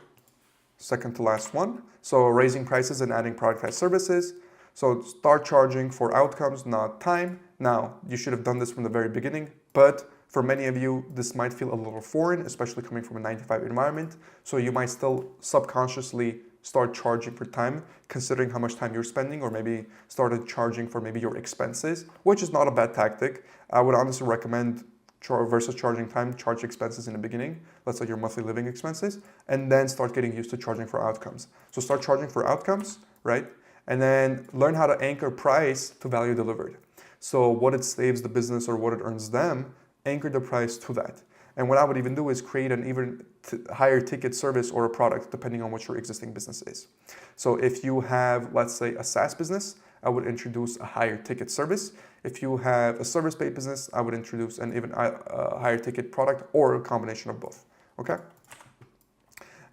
second to last one. So raising prices and adding productized services. So start charging for outcomes, not time. Now, you should have done this from the very beginning, but for many of you, this might feel a little foreign, especially coming from a 9-to-5 environment. So you might still subconsciously start charging for time, considering how much time you're spending, or maybe started charging for maybe your expenses, which is not a bad tactic. I would honestly recommend versus charging time, charge expenses in the beginning, let's say your monthly living expenses, and then start getting used to charging for outcomes. So start charging for outcomes, right? And then learn how to anchor price to value delivered. So what it saves the business or what it earns them, anchor the price to that. And what I would even do is create an even higher ticket service or a product depending on what your existing business is. So if you have, let's say, a SaaS business, I would introduce a higher ticket service. If you have a service-based business, I would introduce an even higher ticket product or a combination of both, okay?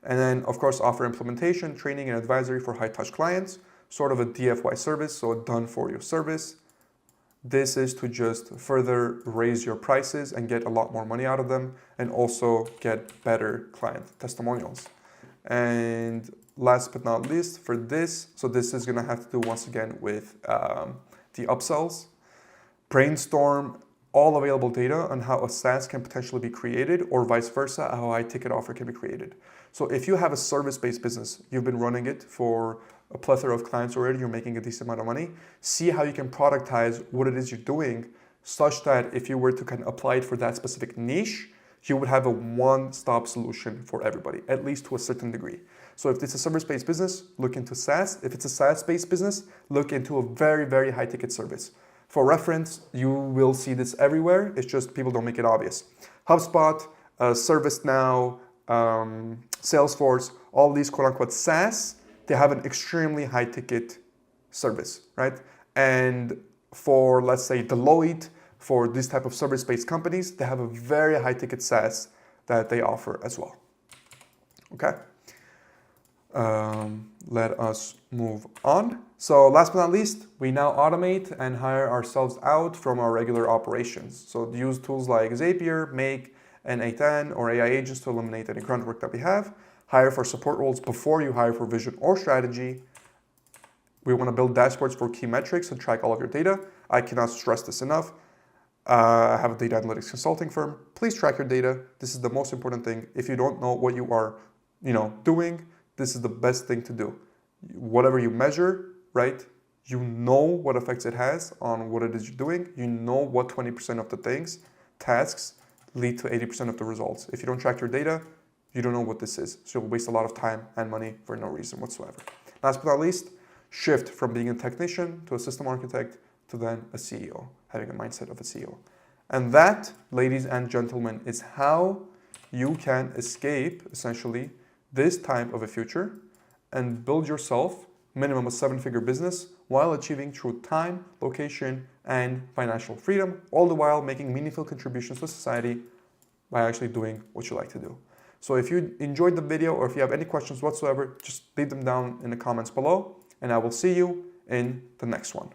And then, of course, offer implementation, training, and advisory for high-touch clients, sort of a DFY service, so a done-for-you service. This is to just further raise your prices and get a lot more money out of them, and also get better client testimonials. And last but not least for this, so this is gonna have to do once again with the upsells. Brainstorm all available data on how a SaaS can potentially be created, or vice versa, how a high ticket offer can be created. So if you have a service-based business, you've been running it for a plethora of clients already, you're making a decent amount of money, see how you can productize what it is you're doing, such that if you were to kind of apply it for that specific niche, you would have a one-stop solution for everybody, at least to a certain degree. So if it's a service-based business, look into SaaS. If it's a SaaS-based business, look into a very, very high-ticket service. For reference, you will see this everywhere. It's just people don't make it obvious. HubSpot, ServiceNow, Salesforce, all these quote-unquote SaaS, they have an extremely high-ticket service, right? And for, let's say, Deloitte, for this type of service-based companies, they have a very high-ticket SaaS that they offer as well. Okay? Let us move on. So last but not least, we now automate and hire ourselves out from our regular operations. So use tools like Zapier, Make, and A10 or AI agents to eliminate any grunt work that we have. Hire for support roles before you hire for vision or strategy. We want to build dashboards for key metrics to track all of your data. I cannot stress this enough. I have a data analytics consulting firm. Please track your data. This is the most important thing. If you don't know what you are, doing, this is the best thing to do. Whatever you measure, right? You know what effects it has on what it is you're doing. You know what 20% of the tasks, lead to 80% of the results. If you don't track your data, you don't know what this is. So you'll waste a lot of time and money for no reason whatsoever. Last but not least, shift from being a technician to a system architect to then a CEO, having a mindset of a CEO. And that, ladies and gentlemen, is how you can escape, essentially, this type of a future and build yourself minimum a 7-figure business while achieving true time, location, and financial freedom, all the while making meaningful contributions to society by actually doing what you like to do. So if you enjoyed the video or if you have any questions whatsoever, just leave them down in the comments below, and I will see you in the next one.